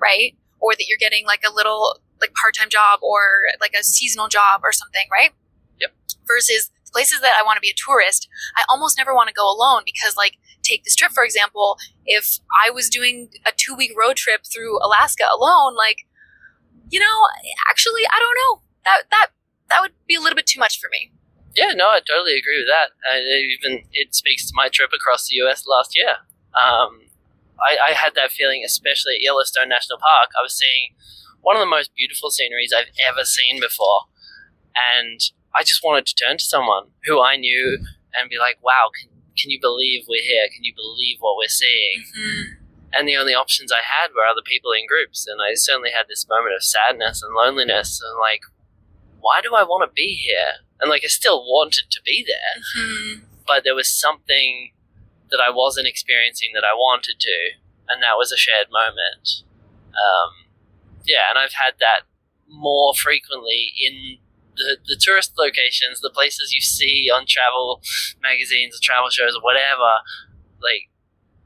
right? Or that you're getting like a little like part-time job or like a seasonal job or something, right? Yep. Versus places that I want to be a tourist, I almost never want to go alone because like take this trip, for example, if I was doing a 2-week road trip through Alaska alone, like, you know, actually, I don't know. That would be a little bit too much for me. Yeah, no, I totally agree with that. Even it speaks to my trip across the US last year. I had that feeling, especially at Yellowstone National Park. I was seeing one of the most beautiful sceneries I've ever seen before. And I just wanted to turn to someone who I knew and be like, wow, can you believe we're here? Can you believe what we're seeing? Mm-hmm. And the only options I had were other people in groups. And I certainly had this moment of sadness and loneliness and like, why do I want to be here? And like, I still wanted to be there, but there was something that I wasn't experiencing that I wanted to, and that was a shared moment. And I've had that more frequently in the tourist locations, the places you see on travel magazines or travel shows or whatever, like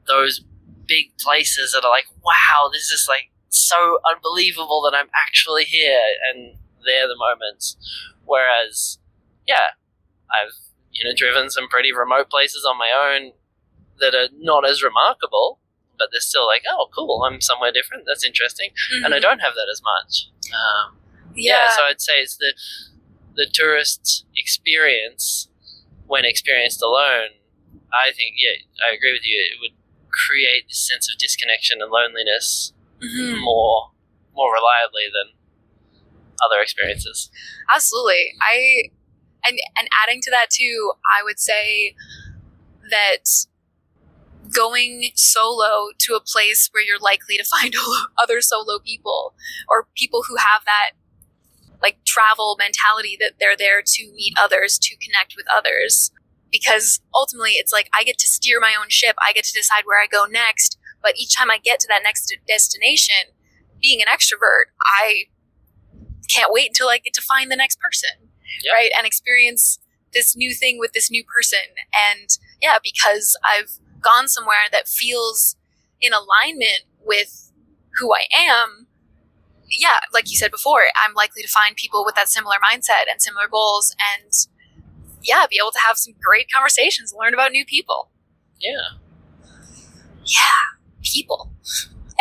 those big places that are like, wow, this is like so unbelievable that I'm actually here, and they're the moments. Whereas, I've driven some pretty remote places on my own that are not as remarkable, but they're still like, oh, cool, I'm somewhere different. That's interesting, and I don't have that as much. So I'd say it's the tourist experience when experienced alone. I think, I agree with you. It would create this sense of disconnection and loneliness more reliably than other experiences. Absolutely. And adding to that too, I would say that going solo to a place where you're likely to find other solo people or people who have that like travel mentality that they're there to meet others, to connect with others. Because ultimately it's like I get to steer my own ship. I get to decide where I go next. But each time I get to that next destination, being an extrovert, I can't wait until I get to find the next person, right? And experience this new thing with this new person. And because I've gone somewhere that feels in alignment with who I am, like you said before, I'm likely to find people with that similar mindset and similar goals and be able to have some great conversations, learn about new people. People.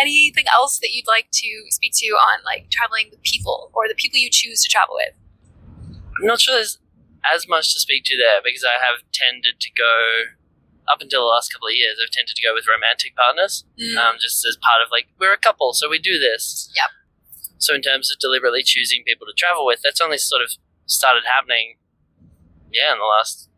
Anything else that you'd like to speak to on like traveling with people or the people you choose to travel with? I'm not sure there's as much to speak to there because I have tended to go, up until the last couple of years, I've tended to go with romantic partners, just as part of like, we're a couple, so we do this. Yep. So in terms of deliberately choosing people to travel with, that's only sort of started happening, in the last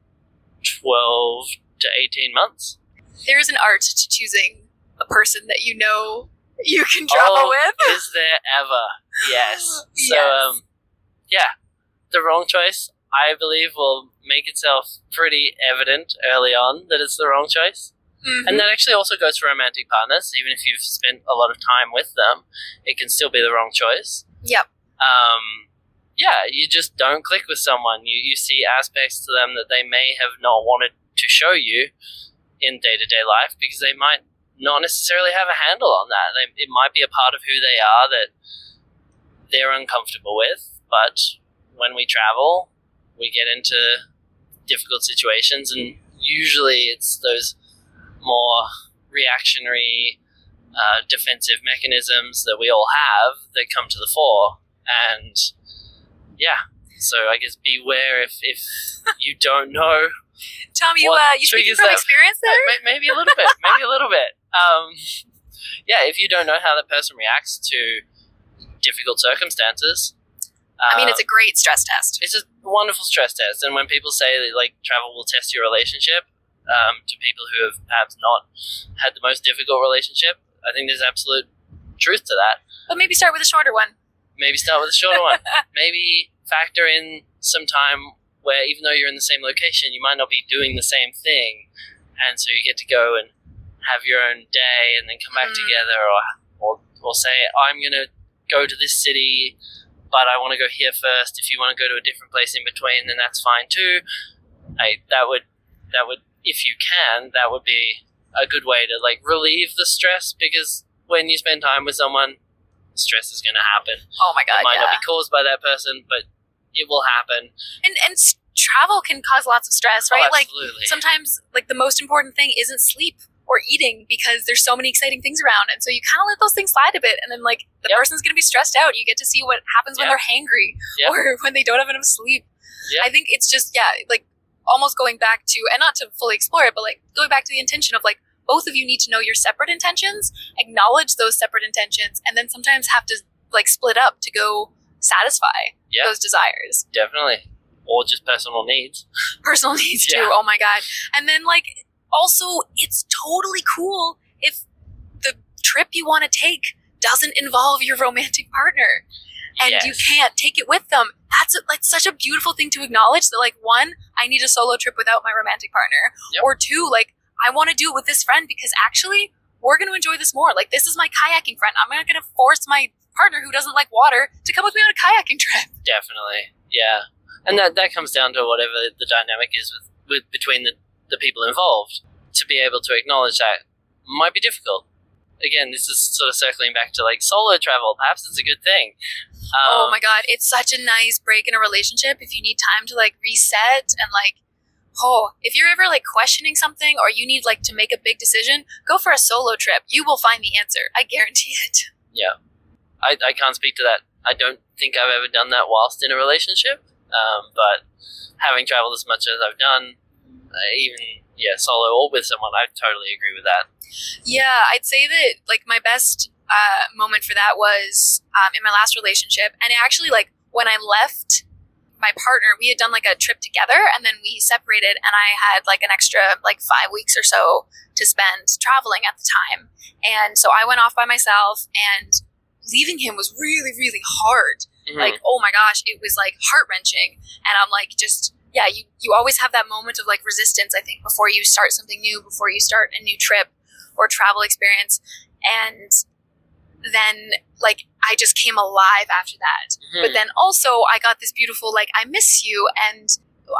12 to 18 months. There is an art to choosing a person that you know you can travel with. Is there ever? Yes. So, the wrong choice, I believe, will make itself pretty evident early on that it's the wrong choice. And that actually also goes for romantic partners. Even if you've spent a lot of time with them, it can still be the wrong choice. Yep. You just don't click with someone. You see aspects to them that they may have not wanted to show you in day-to-day life because they might not necessarily have a handle on that. It might be a part of who they are that they're uncomfortable with, but when we travel, we get into difficult situations, and usually it's those more reactionary, defensive mechanisms that we all have that come to the fore. And so I guess beware if you don't know. Tom, you speaking from experience there? Maybe a little bit. If you don't know how that person reacts to difficult circumstances, I mean, it's a great stress test. It's a wonderful stress test, and when people say that like travel will test your relationship, to people who have perhaps not had the most difficult relationship, I think there's absolute truth to that. But maybe start with a shorter one. Maybe start with a shorter one. Maybe factor in some time where even though you're in the same location, you might not be doing the same thing, and so you get to go and have your own day and then come back together, or say, I'm going to go to this city, but I want to go here first. If you want to go to a different place in between, then that's fine too. That would, if you can, that would be a good way to like relieve the stress, because when you spend time with someone, stress is going to happen. Oh my God, it might not be caused by that person, but it will happen. And travel can cause lots of stress, right? Oh, absolutely. Like sometimes like the most important thing isn't sleep or eating, because there's so many exciting things around, and so you kind of let those things slide a bit, and then like the person's going to be stressed out. You get to see what happens when they're hangry or when they don't have enough sleep. I think it's just like almost going back to, and not to fully explore it, but like going back to the intention of like both of you need to know your separate intentions, acknowledge those separate intentions, and then sometimes have to like split up to go satisfy those desires. Definitely. Or just personal needs. Personal needs too. Oh my God. And then like also it's totally cool if the trip you want to take doesn't involve your romantic partner and you can't take it with them. That's like such a beautiful thing to acknowledge, that like, one, I need a solo trip without my romantic partner, or two, like I want to do it with this friend because actually we're going to enjoy this more. Like this is my kayaking friend. I'm not going to force my partner who doesn't like water to come with me on a kayaking trip. Definitely. Yeah. And that comes down to whatever the dynamic is with between the people involved. To be able to acknowledge that might be difficult. Again, this is sort of circling back to like solo travel. Perhaps it's a good thing. Oh my God, it's such a nice break in a relationship if you need time to like reset and like, if you're ever like questioning something or you need like to make a big decision, go for a solo trip. You will find the answer. I guarantee it. Yeah. I can't speak to that. I don't think I've ever done that whilst in a relationship. But having traveled as much as I've done, even solo or with someone, I totally agree with that. Yeah, I'd say that like my best moment for that was in my last relationship, and actually like when I left my partner, we had done like a trip together, and then we separated, and I had like an extra like 5 weeks or so to spend traveling at the time, and so I went off by myself, and leaving him was really, really hard. Like, oh my gosh, it was like heart-wrenching. And I'm like, you always have that moment of like resistance, I think, before you start something new, before you start a new trip or travel experience. And then like I just came alive after that. But then also I got this beautiful like, I miss you, and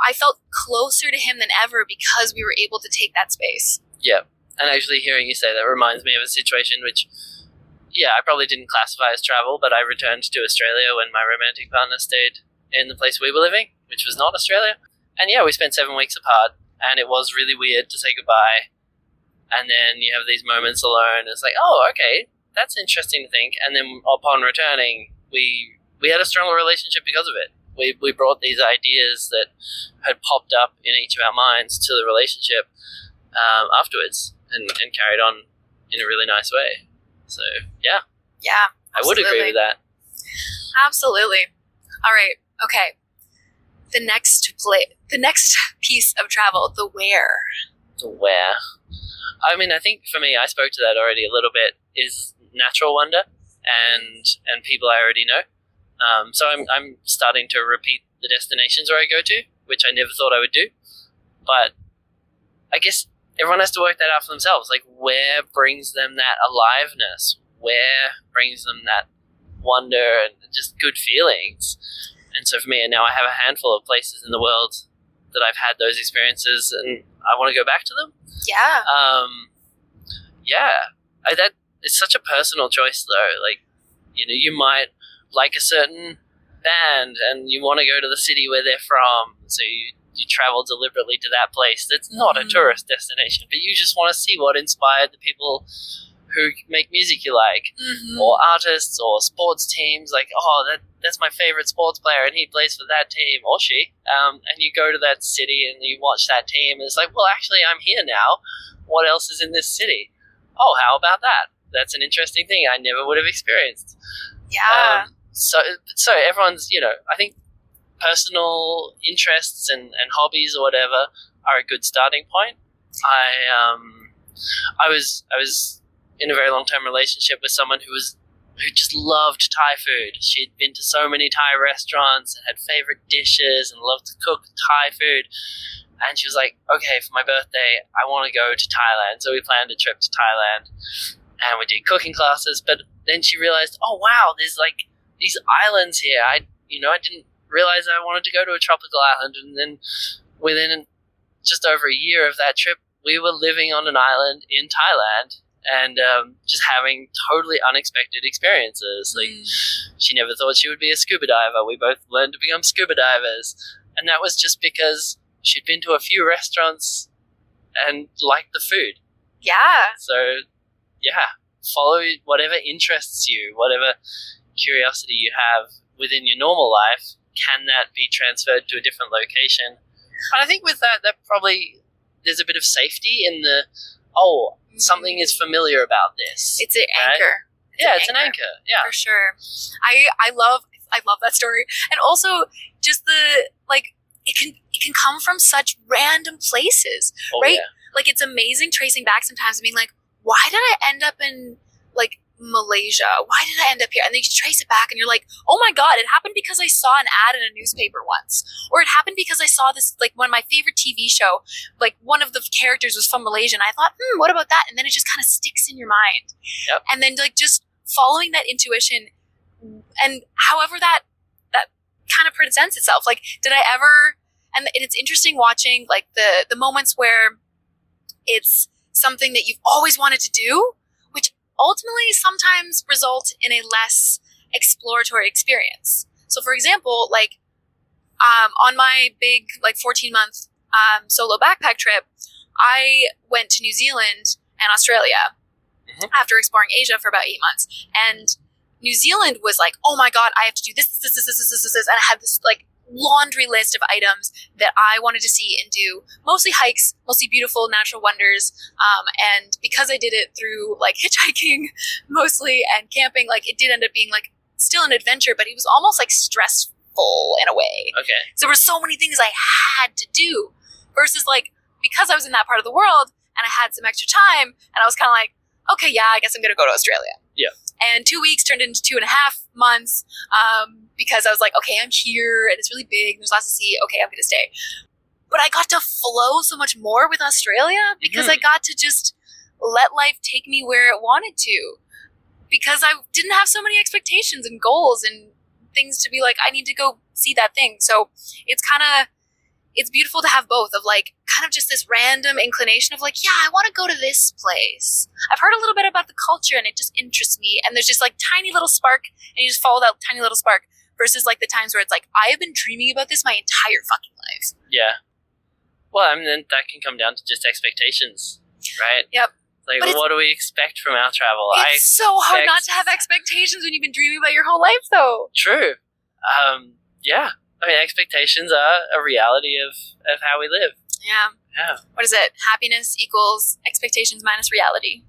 I felt closer to him than ever because we were able to take that space. Yeah. And actually hearing you say that reminds me of a situation which, I probably didn't classify as travel, but I returned to Australia when my romantic partner stayed in the place we were living, which was not Australia. And we spent 7 weeks apart, and it was really weird to say goodbye. And then you have these moments alone. It's like, oh, okay, that's interesting to think. And then upon returning, we had a stronger relationship because of it. We brought these ideas that had popped up in each of our minds to the relationship afterwards, and carried on in a really nice way. So, yeah, I would agree with that. Absolutely. All right. Okay. The next piece of travel, the where. The where. I mean, I think for me, I spoke to that already a little bit, is natural wonder and people I already know. So I'm starting to repeat the destinations where I go to, which I never thought I would do. But I guess everyone has to work that out for themselves. Like, where brings them that aliveness? Where brings them that wonder and just good feelings? And so for me, now I have a handful of places in the world that I've had those experiences, and I want to go back to them. Yeah. That it's such a personal choice, though. Like, you might like a certain band, and you want to go to the city where they're from, so you travel deliberately to that place that's not a tourist destination, but you just want to see what inspired the people who make music you like, or artists or sports teams. Like, that's my favorite sports player, and he plays for that team, or she. And you go to that city and you watch that team, and it's like, well, actually, I'm here now. What else is in this city? Oh, how about that? That's an interesting thing I never would have experienced. Yeah. so everyone's, I think personal interests and hobbies or whatever are a good starting point. I was in a very long-term relationship with someone who just loved Thai food. She'd been to so many Thai restaurants and had favorite dishes and loved to cook Thai food. And she was like, okay, for my birthday, I want to go to Thailand. So we planned a trip to Thailand and we did cooking classes. But then she realized, oh, wow, there's like these islands here. I didn't realize I wanted to go to a tropical island. And then within just over a year of that trip, we were living on an island in Thailand and just having totally unexpected experiences. Like, she never thought she would be a scuba diver. We both learned to become scuba divers. And that was just because she'd been to a few restaurants and liked the food. Yeah. So, yeah, follow whatever interests you, whatever curiosity you have within your normal life. Can that be transferred to a different location? And I think with that probably there's a bit of safety in something is familiar about this. It's an anchor. It's an anchor. Yeah, for sure. I love that story, and also just the it can come from such random places, right? Yeah. Like, it's amazing tracing back sometimes and being like, why did I end up in like Malaysia? Why did I end up here? And then you trace it back and you're like, oh my God, it happened because I saw an ad in a newspaper once. Or it happened because I saw this, like, one of my favorite TV show, like, one of the characters was from Malaysia and I thought, what about that? And then it just kind of sticks in your mind. Yep. And then, like, just following that intuition and however that kind of presents itself. Like, did I ever, and it's interesting watching, like, the moments where it's something that you've always wanted to do, which ultimately sometimes result in a less exploratory experience. So, for example, like, on my big, like, 14-month solo backpack trip, I went to New Zealand and Australia after exploring Asia for about 8 months. And New Zealand was like, oh my God, I have to do this. And I had this, like, laundry list of items that I wanted to see and do. Mostly hikes, mostly beautiful natural wonders. And because I did it through, like, hitchhiking mostly and camping, like, it did end up being, like, still an adventure, but it was almost, like, stressful in a way. Okay. So there were so many things I had to do versus, like, because I was in that part of the world and I had some extra time and I was kind of like, okay, yeah, I guess I'm going to go to Australia. Yeah. And 2 weeks turned into 2.5 months because I was like, okay, I'm here and it's really big. And there's lots to see. Okay, I'm going to stay. But I got to flow so much more with Australia because I got to just let life take me where it wanted to because I didn't have so many expectations and goals and things to be like, I need to go see that thing. So it's beautiful to have both of, like, kind of just this random inclination of, like, yeah, I want to go to this place. I've heard a little bit about the culture and it just interests me. And there's just, like, tiny little spark and you just follow that tiny little spark versus, like, the times where it's like, I have been dreaming about this my entire fucking life. Yeah. Well, I mean, then that can come down to just expectations, right? Yep. Like, what do we expect from our travel? It's so hard not to have expectations when you've been dreaming about your whole life, though. True. Yeah. I mean, expectations are a reality of how we live. Yeah. Yeah. What is it? Happiness equals expectations minus reality.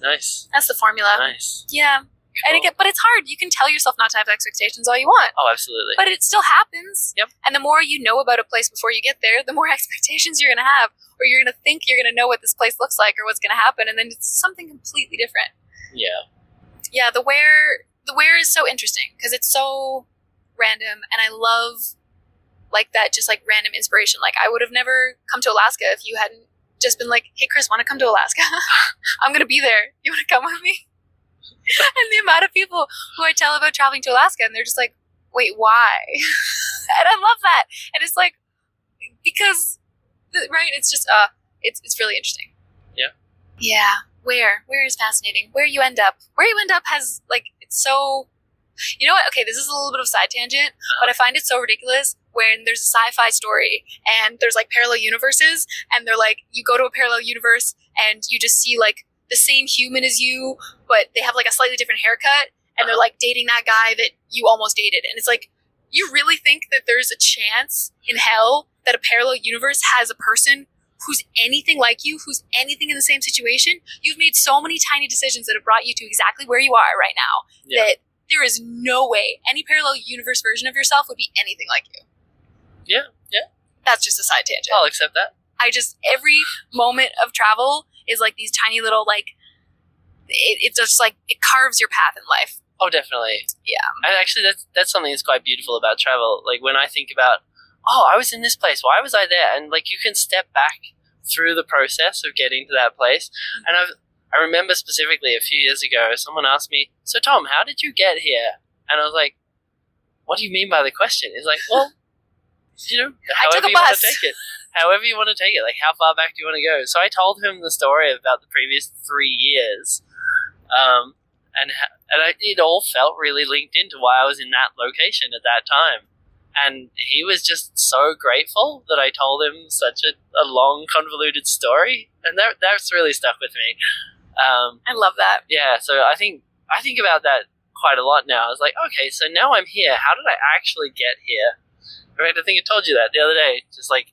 Nice. That's the formula. Nice. Yeah. Cool. But it's hard. You can tell yourself not to have expectations all you want. Oh, absolutely. But it still happens. Yep. And the more you know about a place before you get there, the more expectations you're going to have. Or you're going to think you're going to know what this place looks like or what's going to happen. And then it's something completely different. Yeah. Yeah, the where is so interesting because it's so random. And I love, like, that just, like, random inspiration. Like, I would have never come to Alaska if you hadn't just been like, hey, Kris, want to come to Alaska? I'm going to be there. You want to come with me? And the amount of people who I tell about traveling to Alaska, and they're just like, wait, why? And I love that. And it's like, because, right, it's just, it's really interesting. Yeah. Yeah. Where is fascinating. Where you end up has, like, it's so, you know what? Okay, this is a little bit of a side tangent, but I find it so ridiculous when there's a sci-fi story and there's, like, parallel universes and they're like, you go to a parallel universe and you just see, like, the same human as you, but they have, like, a slightly different haircut and they're, like, dating that guy that you almost dated. And it's like, you really think that there's a chance in hell that a parallel universe has a person who's anything like you, who's anything in the same situation? You've made so many tiny decisions that have brought you to exactly where you are right now that there is no way any parallel universe version of yourself would be anything like you. Yeah. That's just a side tangent. I'll accept that. Every moment of travel is like these tiny little, like, it just, like, it carves your path in life. Oh, definitely. Yeah. And actually, that's something that's quite beautiful about travel. Like, when I think about, I was in this place, why was I there? And, like, you can step back through the process of getting to that place. And I remember specifically a few years ago, someone asked me, so Tom, how did you get here? And I was like, what do you mean by the question? It's like, well, however you want to take it. However you want to take it. Like, how far back do you want to go? So I told him the story about the previous 3 years. It all felt really linked into why I was in that location at that time. And he was just so grateful that I told him such a long, convoluted story. And that's really stuck with me. I love that. Yeah, so I think about that quite a lot now. I was like, okay, so now I'm here. How did I actually get here? Right, I think I told you that the other day. Just like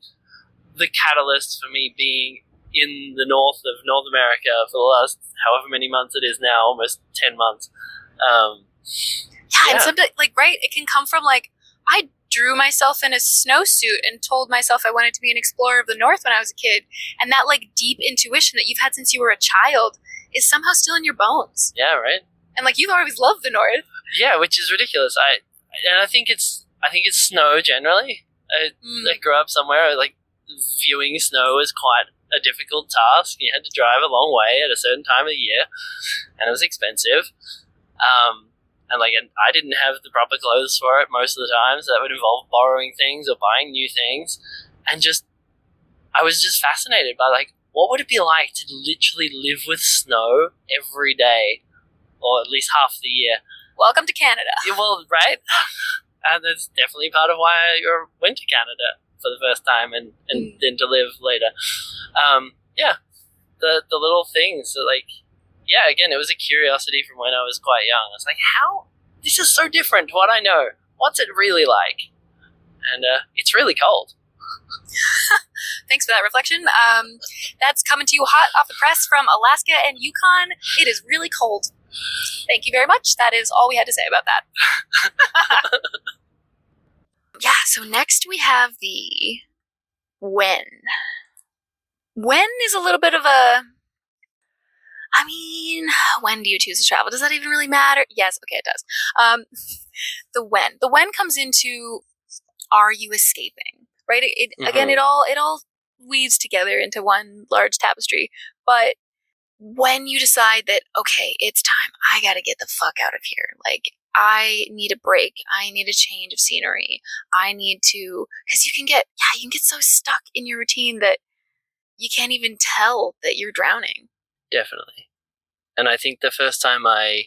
the catalyst for me being in the north of North America for the last however many months it is now, almost 10 months. And sometimes, like, right, it can come from, like, I drew myself in a snowsuit and told myself I wanted to be an explorer of the North when I was a kid. And that, like, deep intuition that you've had since you were a child is somehow still in your bones. Yeah, right. And, like, you've always loved the North. Yeah, which is ridiculous. I think it's snow generally. I grew up somewhere, like, viewing snow was quite a difficult task. You had to drive a long way at a certain time of the year, and it was expensive. And I didn't have the proper clothes for it most of the time, so that would involve borrowing things or buying new things. And I was just fascinated by, like, what would it be like to literally live with snow every day, or at least half the year? Welcome to Canada. Yeah, well, right? And that's definitely part of why I went to Canada for the first time and then to live later. The little things, so, like, yeah, again, it was a curiosity from when I was quite young. I was like, how? This is so different to what I know. What's it really like? And it's really cold. Thanks for that reflection. That's coming to you hot off the press from Alaska and Yukon. It is really cold. Thank you very much. That is all we had to say about that. Yeah, so next we have the when. When is a little bit of a... I mean, when do you choose to travel? Does that even really matter? Yes, okay, it does. The when. The when comes into, are you escaping? Right? Again, it all weaves together into one large tapestry. But when you decide that, okay, it's time, I gotta get the fuck out of here. Like, I need a break. I need a change of scenery. I need to, because you can get so stuck in your routine that you can't even tell that you're drowning. Definitely. And I think the first time I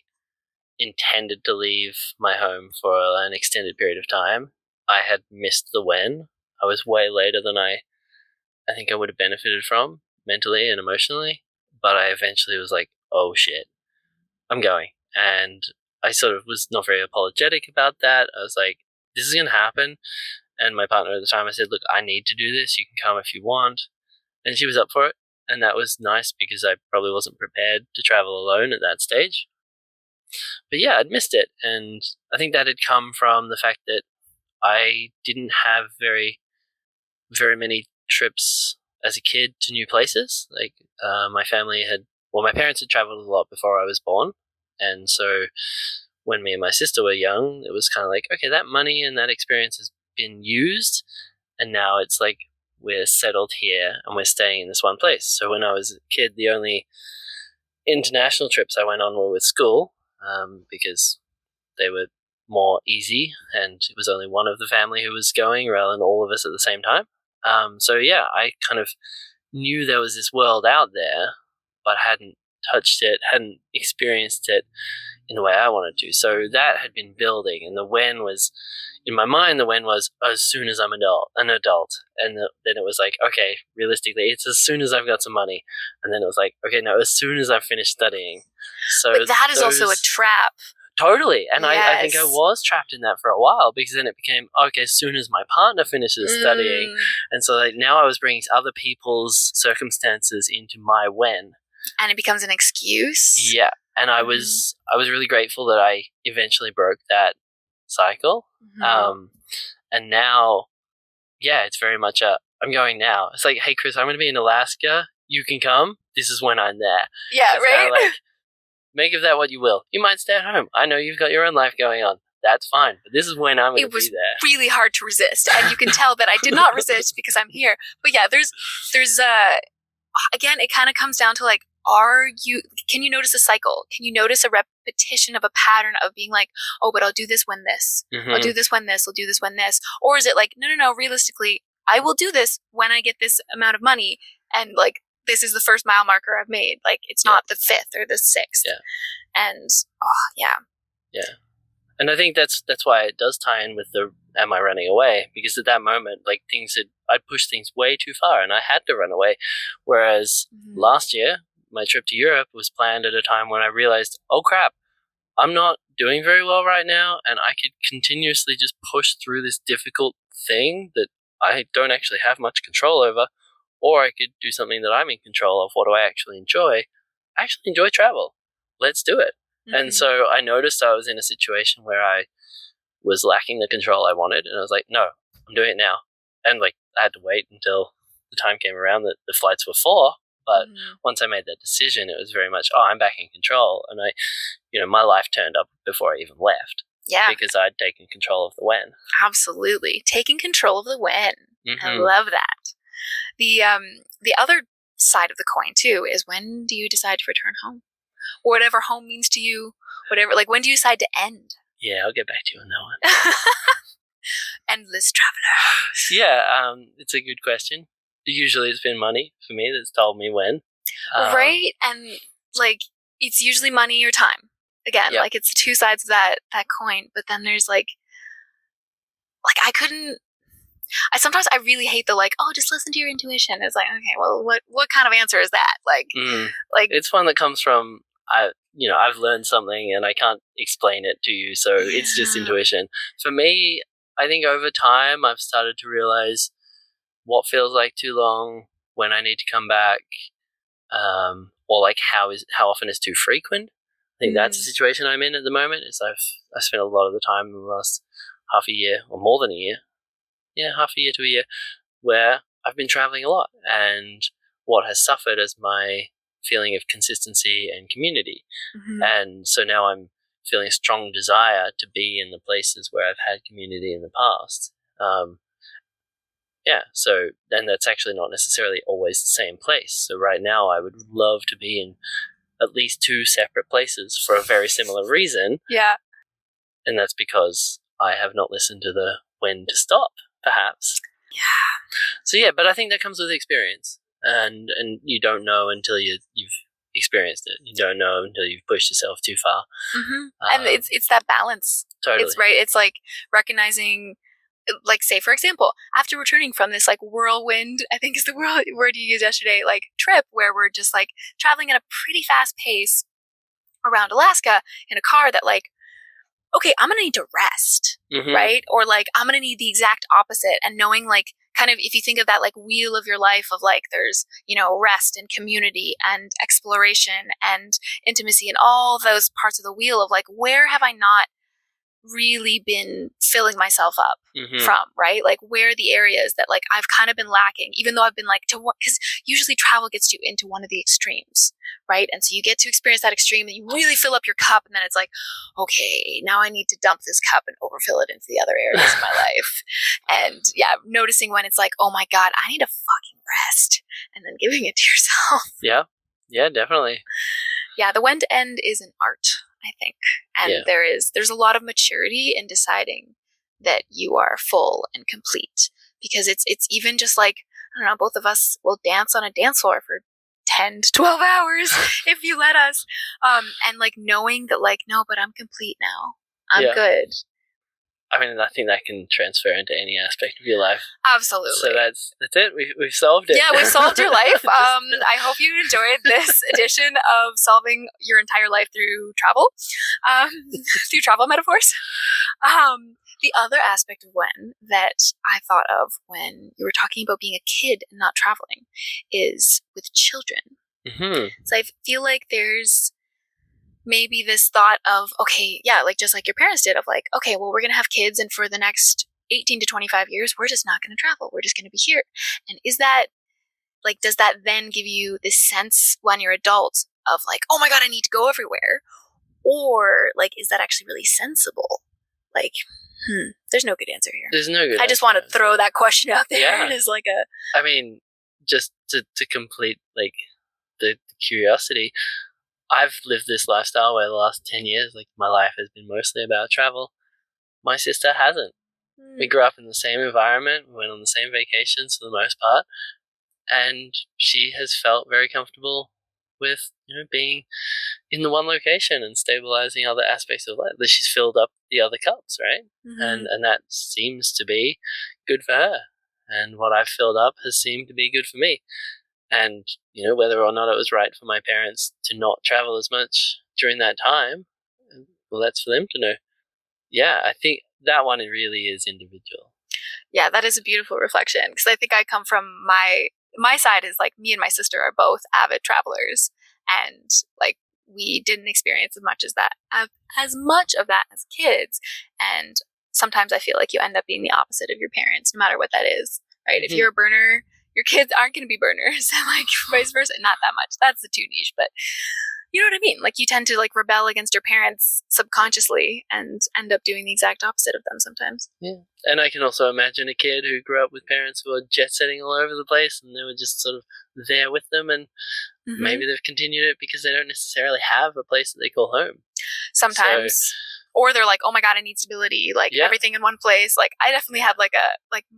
intended to leave my home for an extended period of time, I had missed the when. I was way later than I think I would have benefited from mentally and emotionally. But I eventually was like, oh shit, I'm going. And I sort of was not very apologetic about that. I was like, this is going to happen. And my partner at the time, I said, look, I need to do this. You can come if you want. And she was up for it. And that was nice because I probably wasn't prepared to travel alone at that stage. But yeah, I'd missed it. And I think that had come from the fact that I didn't have very, very many trips as a kid to new places. Like, my parents had traveled a lot before I was born. And so when me and my sister were young, it was kind of like, okay, that money and that experience has been used. And now it's like, we're settled here and we're staying in this one place. So when I was a kid, the only international trips I went on were with school, because they were more easy and it was only one of the family who was going rather than all of us at the same time. So yeah, I kind of knew there was this world out there, but hadn't touched it, hadn't experienced it in the way I wanted to. So that had been building, and the when was, in my mind, the when was as soon as I'm an adult. And then it was like, okay, realistically, it's as soon as I've got some money. And then it was like, okay, no, as soon as I've finished studying. So but that is also a trap. Totally. And yes. I think I was trapped in that for a while, because then it became, okay, as soon as my partner finishes studying. And so like, now I was bringing other people's circumstances into my when. And it becomes an excuse? Yeah. And I was really grateful that I eventually broke that cycle. And now, yeah, it's very much I'm going now. It's like, hey, Kris, I'm going to be in Alaska. You can come. This is when I'm there. Yeah, It's right? like, make of that what you will. You might stay at home. I know you've got your own life going on. That's fine. But this is when I'm going to be there. It was really hard to resist. And you can tell that I did not resist because I'm here. But yeah, there's again, it kind of comes down to like, can you notice a cycle? Can you notice a repetition of a pattern of being like, oh, but I'll do this when this. I'll do this when this. I'll do this when this. Or is it like, no, realistically, I will do this when I get this amount of money. And like, this is the first mile marker I've made. Like, it's not the 5th or the 6th. Yeah. And, Yeah. And I think that's why it does tie in with the am I running away? Because at that moment, like I'd pushed things way too far and I had to run away. Whereas last year, my trip to Europe was planned at a time when I realized, oh crap, I'm not doing very well right now, and I could continuously just push through this difficult thing that I don't actually have much control over, or I could do something that I'm in control of. What do I actually enjoy? I actually enjoy travel. Let's do it. And so I noticed I was in a situation where I was lacking the control I wanted, and I was like, no, I'm doing it now. And like I had to wait until the time came around that the flights were for. But once I made that decision, it was very much, I'm back in control. And my life turned up before I even left. Yeah. Because I'd taken control of the when. Absolutely. Taking control of the when. I love that. The other side of the coin, too, is when do you decide to return home? Whatever home means to you, whatever, like when do you decide to end? Yeah, I'll get back to you on that one. Endless traveler. Yeah, it's a good question. Usually it's been money for me that's told me when. Right? And like it's usually money or time. Again, like it's the two sides of that coin. But then there's like I sometimes really hate the like, oh, just listen to your intuition. It's like, okay, well, what kind of answer is that? Like it's one that comes from I've learned something and I can't explain it to you, so it's just intuition. For me, I think over time I've started to realize what feels like too long, when I need to come back, or like how often is too frequent. I think that's the situation I'm in at the moment. Is I've spent a lot of the time in the last half a year or more than a year. Yeah, half a year to a year, where I've been traveling a lot, and what has suffered is my feeling of consistency and community. And so now I'm feeling a strong desire to be in the places where I've had community in the past. So then that's actually not necessarily always the same place. So right now I would love to be in at least 2 separate places for a very similar reason. Yeah. And that's because I have not listened to the when to stop, perhaps. Yeah. So yeah, but I think that comes with experience. And you don't know until you've experienced it. You don't know until you've pushed yourself too far. And it's that balance. Totally. It's right. It's like recognizing, like, say, for example, after returning from this like whirlwind, I think is the word you used yesterday, like trip where we're just like traveling at a pretty fast pace around Alaska in a car that like, okay, I'm going to need to rest, right? Or like, I'm going to need the exact opposite. And knowing like, kind of, if you think of that like wheel of your life of like, there's, rest and community and exploration and intimacy and all those parts of the wheel of like, where have I not really been filling myself up from, right? Like where are the areas that like I've kind of been lacking, even though I've been like because usually travel gets you into one of the extremes, right? And so you get to experience that extreme and you really fill up your cup, and then it's like, okay, now I need to dump this cup and overfill it into the other areas of my life. And yeah, noticing when it's like, oh my God, I need a fucking rest, and then giving it to yourself. Yeah, definitely. Yeah, the when to end is an art, I think. And there's a lot of maturity in deciding that you are full and complete, because it's even just like, I don't know, both of us will dance on a dance floor for 10 to 12 hours if you let us. And like knowing that like, no, but I'm complete now. I'm good. I mean, I think that can transfer into any aspect of your life. Absolutely. So that's it. We've solved it. Yeah, we solved your life. I hope you enjoyed this edition of solving your entire life through travel, through travel metaphors. The other aspect of when that I thought of when you were talking about being a kid and not traveling is with children. So I feel like there's maybe this thought of, okay, yeah, like just like your parents did, of like, okay, well, we're going to have kids, and for the next 18 to 25 years, we're just not going to travel. We're just going to be here. And is that, like, does that then give you this sense when you're adult of like, oh my God, I need to go everywhere? Or like, is that actually really sensible? Like, there's no good answer here. There's no good I just want to throw that question out there. Yeah. It is like a... I mean, just to complete like the curiosity, I've lived this lifestyle where the last 10 years, like my life has been mostly about travel. My sister hasn't. We grew up in the same environment, we went on the same vacations for the most part, and she has felt very comfortable with, being in the one location and stabilizing other aspects of life. That she's filled up the other cups, right? Mm-hmm. And that seems to be good for her. And what I've filled up has seemed to be good for me. And, whether or not it was right for my parents to not travel as much during that time, well, that's for them to know. Yeah, I think that one really is individual. Yeah, that is a beautiful reflection, because I think I come from my side is like me and my sister are both avid travelers, and like we didn't experience as much of that as kids, and sometimes I feel like you end up being the opposite of your parents, no matter what that is, right? Mm-hmm. If you're a burner, your kids aren't going to be burners, and like vice versa. Not that much. That's the too niche, but you know what I mean? Like you tend to like rebel against your parents subconsciously and end up doing the exact opposite of them sometimes. Yeah. And I can also imagine a kid who grew up with parents who were jet setting all over the place, and they were just sort of there with them, and maybe they've continued it because they don't necessarily have a place that they call home. Sometimes. Or they're like, oh my God, I need stability, like everything in one place. Like I definitely had like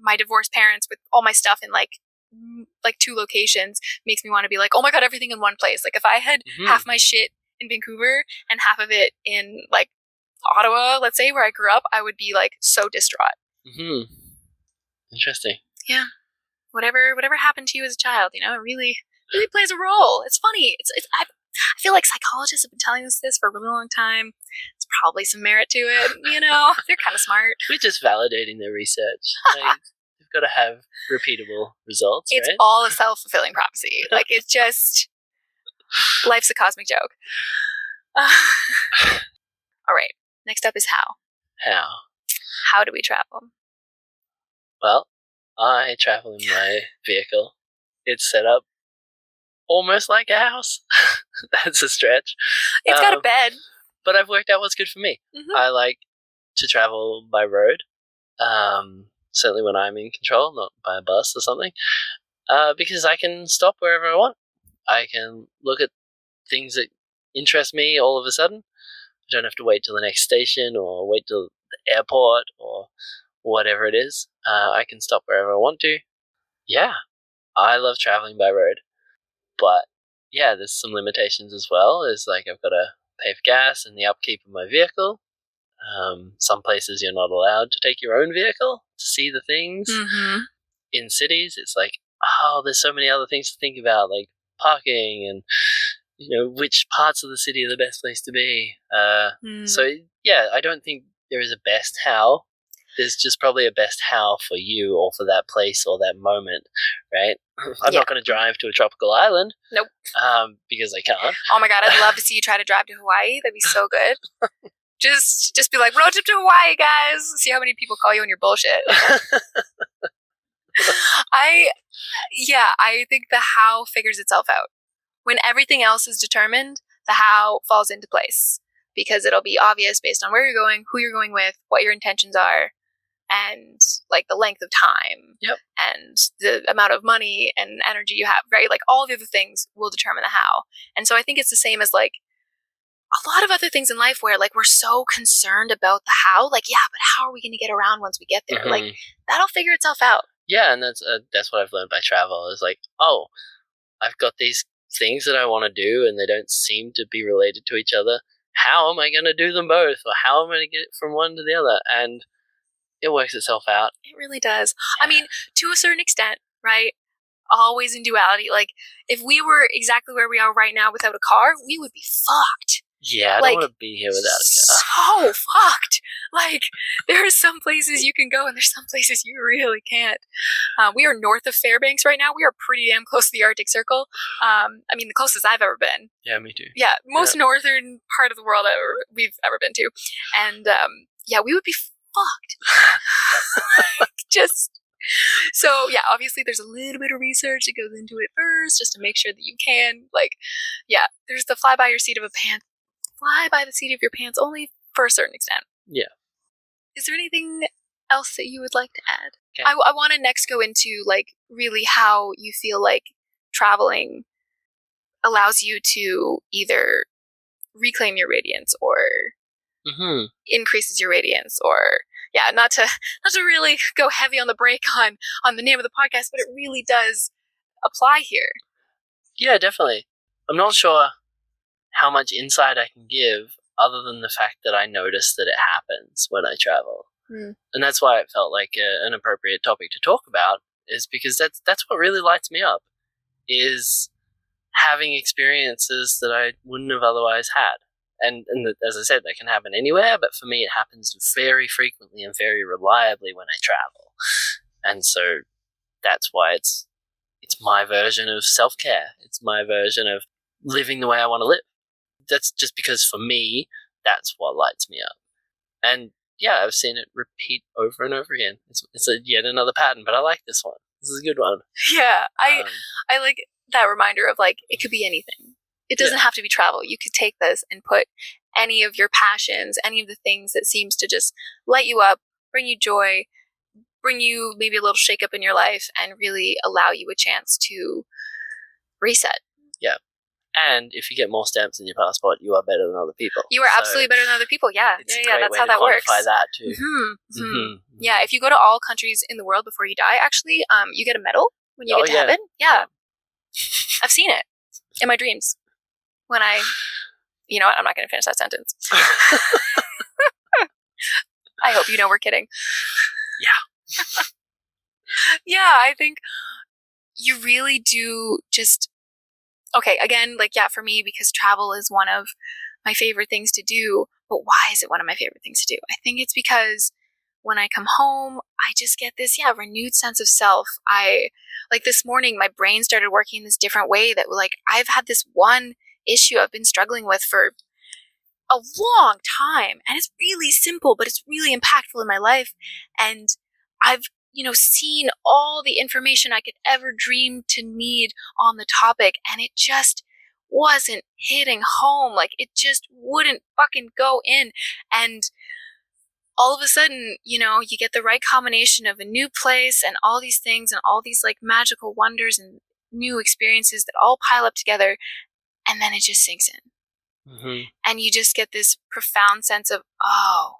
my divorced parents with all my stuff in like 2 locations makes me want to be like, oh my God, everything in one place. Like if I had half my shit in Vancouver and half of it in like Ottawa, let's say, where I grew up, I would be like so distraught. Interesting. Yeah. Whatever happened to you as a child, it really plays a role. It's funny. I feel like psychologists have been telling us this for a really long time. There's probably some merit to it. They're kind of smart. We're just validating their research. You've got to have repeatable results. It's right? all a self-fulfilling prophecy. Like it's just life's a cosmic joke. All right. Next up is how. How do we travel? Well, I travel in my vehicle. It's set up almost like a house. That's a stretch. It's got a bed. But I've worked out what's good for me. I like to travel by road, certainly when I'm in control, not by a bus or something, because I can stop wherever I want. I can look at things that interest me all of a sudden. I don't have to wait till the next station or wait till the airport or whatever it is. I can stop wherever I want to. Yeah, I love traveling by road. But yeah, there's some limitations as well. It's like I've got to pay for gas and the upkeep of my vehicle. Some places you're not allowed to take your own vehicle to see the things. In cities, it's like, there's so many other things to think about, like parking and which parts of the city are the best place to be. So yeah, I don't think there is a best how. There's just probably a best how for you or for that place or that moment, right? I'm not going to drive to a tropical island. Nope. Because I can't. Oh my God, I'd love to see you try to drive to Hawaii. That'd be so good. Just be like, road trip to Hawaii, guys. See how many people call you on your bullshit. I think the how figures itself out. When everything else is determined, the how falls into place because it'll be obvious based on where you're going, who you're going with, what your intentions are, and like the length of time and the amount of money and energy you have, right? Like all the other things will determine the how. And so I think it's the same as like a lot of other things in life where like we're so concerned about the how, like, yeah, but how are we going to get around once we get there? Like that'll figure itself out. Yeah. And that's what I've learned by travel is like, I've got these things that I want to do and they don't seem to be related to each other. How am I going to do them both? Or how am I going to get from one to the other? And it works itself out. It really does. Yeah. I mean, to a certain extent, right? Always in duality. Like, if we were exactly where we are right now without a car, we would be fucked. Yeah, I Like, don't want to be here without a car. so fucked. Like, there are some places you can go and there's some places you really can't. We are north of Fairbanks right now. We are pretty damn close to the Arctic Circle. I mean, the closest I've ever been. Yeah, me too. Yeah, most northern part of the world we've ever been to. And yeah, we would be fucked. Just so yeah, obviously there's a little bit of research that goes into it first, just to make sure that you can, like, yeah, there's the fly by the seat of your pants only for a certain extent. Yeah. Is there anything else that you would like to add? Okay. I want to next go into like really how you feel like traveling allows you to either reclaim your radiance or increases your radiance, or yeah, not to really go heavy on the break on the name of the podcast, but it really does apply here. Yeah, definitely. I'm not sure how much insight I can give other than the fact that I notice that it happens when I travel. And that's why it felt like an appropriate topic to talk about, is because that's what really lights me up, is having experiences that I wouldn't have otherwise had. And as I said, that can happen anywhere, but for me it happens very frequently and very reliably when I travel. And so that's why it's my version of self-care. It's my version of living the way I want to live. That's just because for me, that's what lights me up. And yeah, I've seen it repeat over and over again. It's yet another pattern, but I like this one. This is a good one. Yeah, I like that reminder of like, it could be anything. It doesn't have to be travel. You could take this and put any of your passions, any of the things that seems to just light you up, bring you joy, bring you maybe a little shake up in your life, and really allow you a chance to reset. Yeah. And if you get more stamps in your passport, you are better than other people. You are absolutely better than other people. Yeah. It's yeah, that's how that works. Quantify that too. Yeah, if you go to all countries in the world before you die, actually, you get a medal when you get to heaven. Yeah. I've seen it in my dreams. When you know what? I'm not going to finish that sentence. I hope you know we're kidding. Yeah. Yeah, I think you really do just, okay, again, like, yeah, for me, because travel is one of my favorite things to do, but why is it one of my favorite things to do? I think it's because when I come home, I just get this, renewed sense of self. Like this morning, my brain started working in this different way that, like, I've had this one issue I've been struggling with for a long time, and it's really simple, but it's really impactful in my life. And I've, seen all the information I could ever dream to need on the topic, and it just wasn't hitting home. Like, it just wouldn't fucking go in. And all of a sudden, you get the right combination of a new place and all these things and all these like magical wonders and new experiences that all pile up together. And then it just sinks in. And you just get this profound sense of, oh,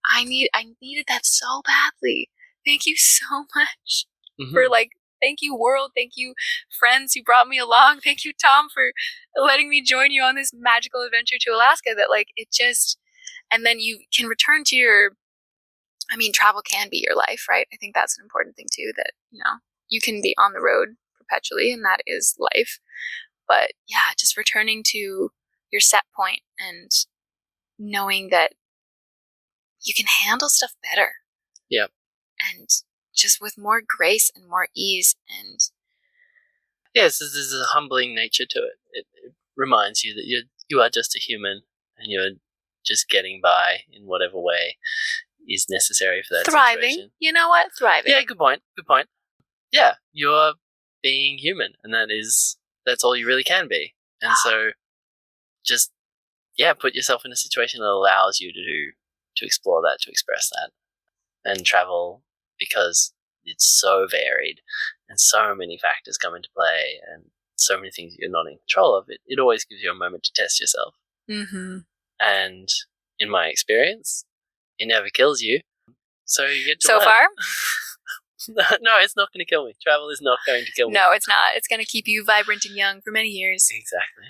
I needed that so badly. Thank you so much for thank you world. Thank you friends who brought me along. Thank you, Tom, for letting me join you on this magical adventure to Alaska, that like, it just, and then you can return to travel can be your life, right? I think that's an important thing too, that, you can be on the road perpetually and that is life. But yeah, just returning to your set point and knowing that you can handle stuff better. Yep. And just with more grace and more ease. And yes, there's a humbling nature to it. It reminds you that you are just a human and you're just getting by in whatever way is necessary for that thriving. Situation. You know what? Thriving. Yeah, good point. Yeah, you're being human, and that's all you really can be. And so just, put yourself in a situation that allows you to explore that, to express that, and travel, because it's so varied and so many factors come into play and so many things you're not in control of. It always gives you a moment to test yourself. And in my experience, it never kills you. So you get to So learn. far? No, it's not going to kill me. Travel is not going to kill me. No, it's not. It's going to keep you vibrant and young for many years. Exactly.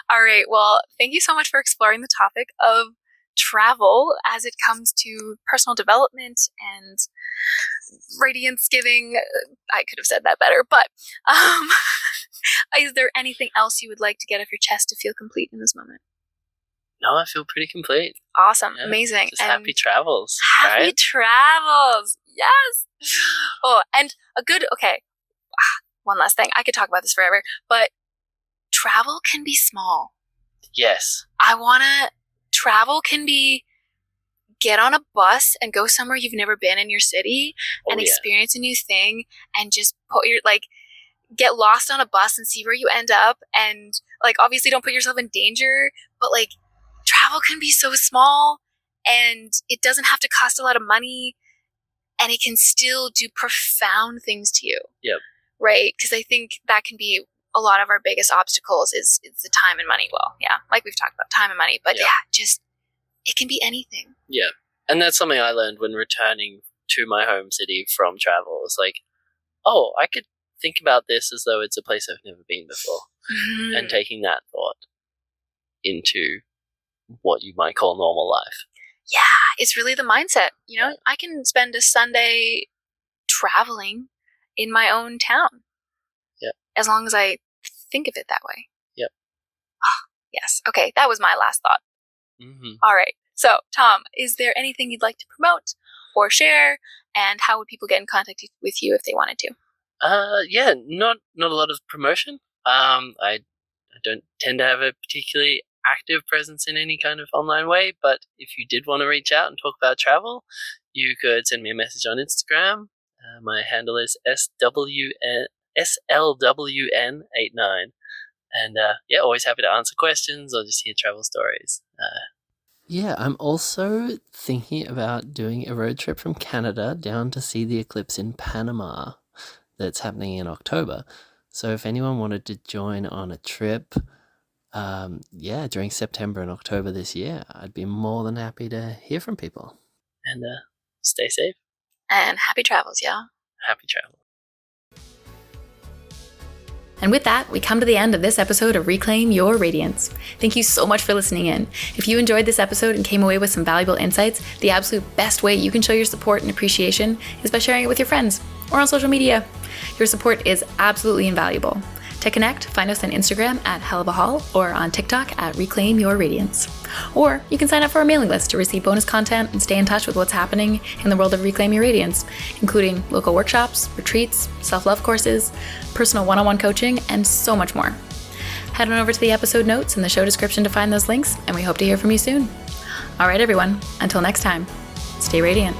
All right. Well, thank you so much for exploring the topic of travel as it comes to personal development and radiance giving. I could have said that better, but Is there anything else you would like to get off your chest to feel complete in this moment? No, I feel pretty complete. Awesome. Yeah, Amazing. Just happy travels. Happy right? travels. Yes. Oh, and okay. One last thing. I could talk about this forever, but travel can be small. Yes. Travel can be get on a bus and go somewhere you've never been in your city and experience a new thing and just get lost on a bus and see where you end up. And like, obviously don't put yourself in danger, but like travel can be so small and it doesn't have to cost a lot of money and it can still do profound things to you. Yep. Right? Because I think that can be a lot of our biggest obstacles is the time and money. Well, yeah, like we've talked about time and money, but just it can be anything. Yeah. And that's something I learned when returning to my home city from travel. It's like, oh, I could think about this as though it's a place I've never been before. Mm-hmm. And taking that thought into what you might call normal life. Yeah, it's really the mindset. You know, I can spend a Sunday traveling in my own town. Yeah. As long as I think of it that way. Yep. Yes. Okay, that was my last thought. Mm-hmm. All right. So, Tom, is there anything you'd like to promote or share? And how would people get in contact with you if they wanted to? Yeah, not a lot of promotion. I don't tend to have a particularly active presence in any kind of online way, but if you did want to reach out and talk about travel, you could send me a message on Instagram. My handle is SLWN89. And always happy to answer questions or just hear travel stories. Yeah, I'm also thinking about doing a road trip from Canada down to see the eclipse in Panama that's happening in October. So if anyone wanted to join on a trip, during September and October this year, I'd be more than happy to hear from people. And stay safe. And happy travels, y'all. Happy travel. And with that, we come to the end of this episode of Reclaim Your Radiance. Thank you so much for listening in. If you enjoyed this episode and came away with some valuable insights, the absolute best way you can show your support and appreciation is by sharing it with your friends or on social media. Your support is absolutely invaluable. To connect, find us on Instagram at @HellOfAHall or on TikTok at Reclaim Your Radiance. Or you can sign up for our mailing list to receive bonus content and stay in touch with what's happening in the world of Reclaim Your Radiance, including local workshops, retreats, self-love courses, personal one-on-one coaching, and so much more. Head on over to the episode notes in the show description to find those links, and we hope to hear from you soon. All right, everyone, until next time, stay radiant.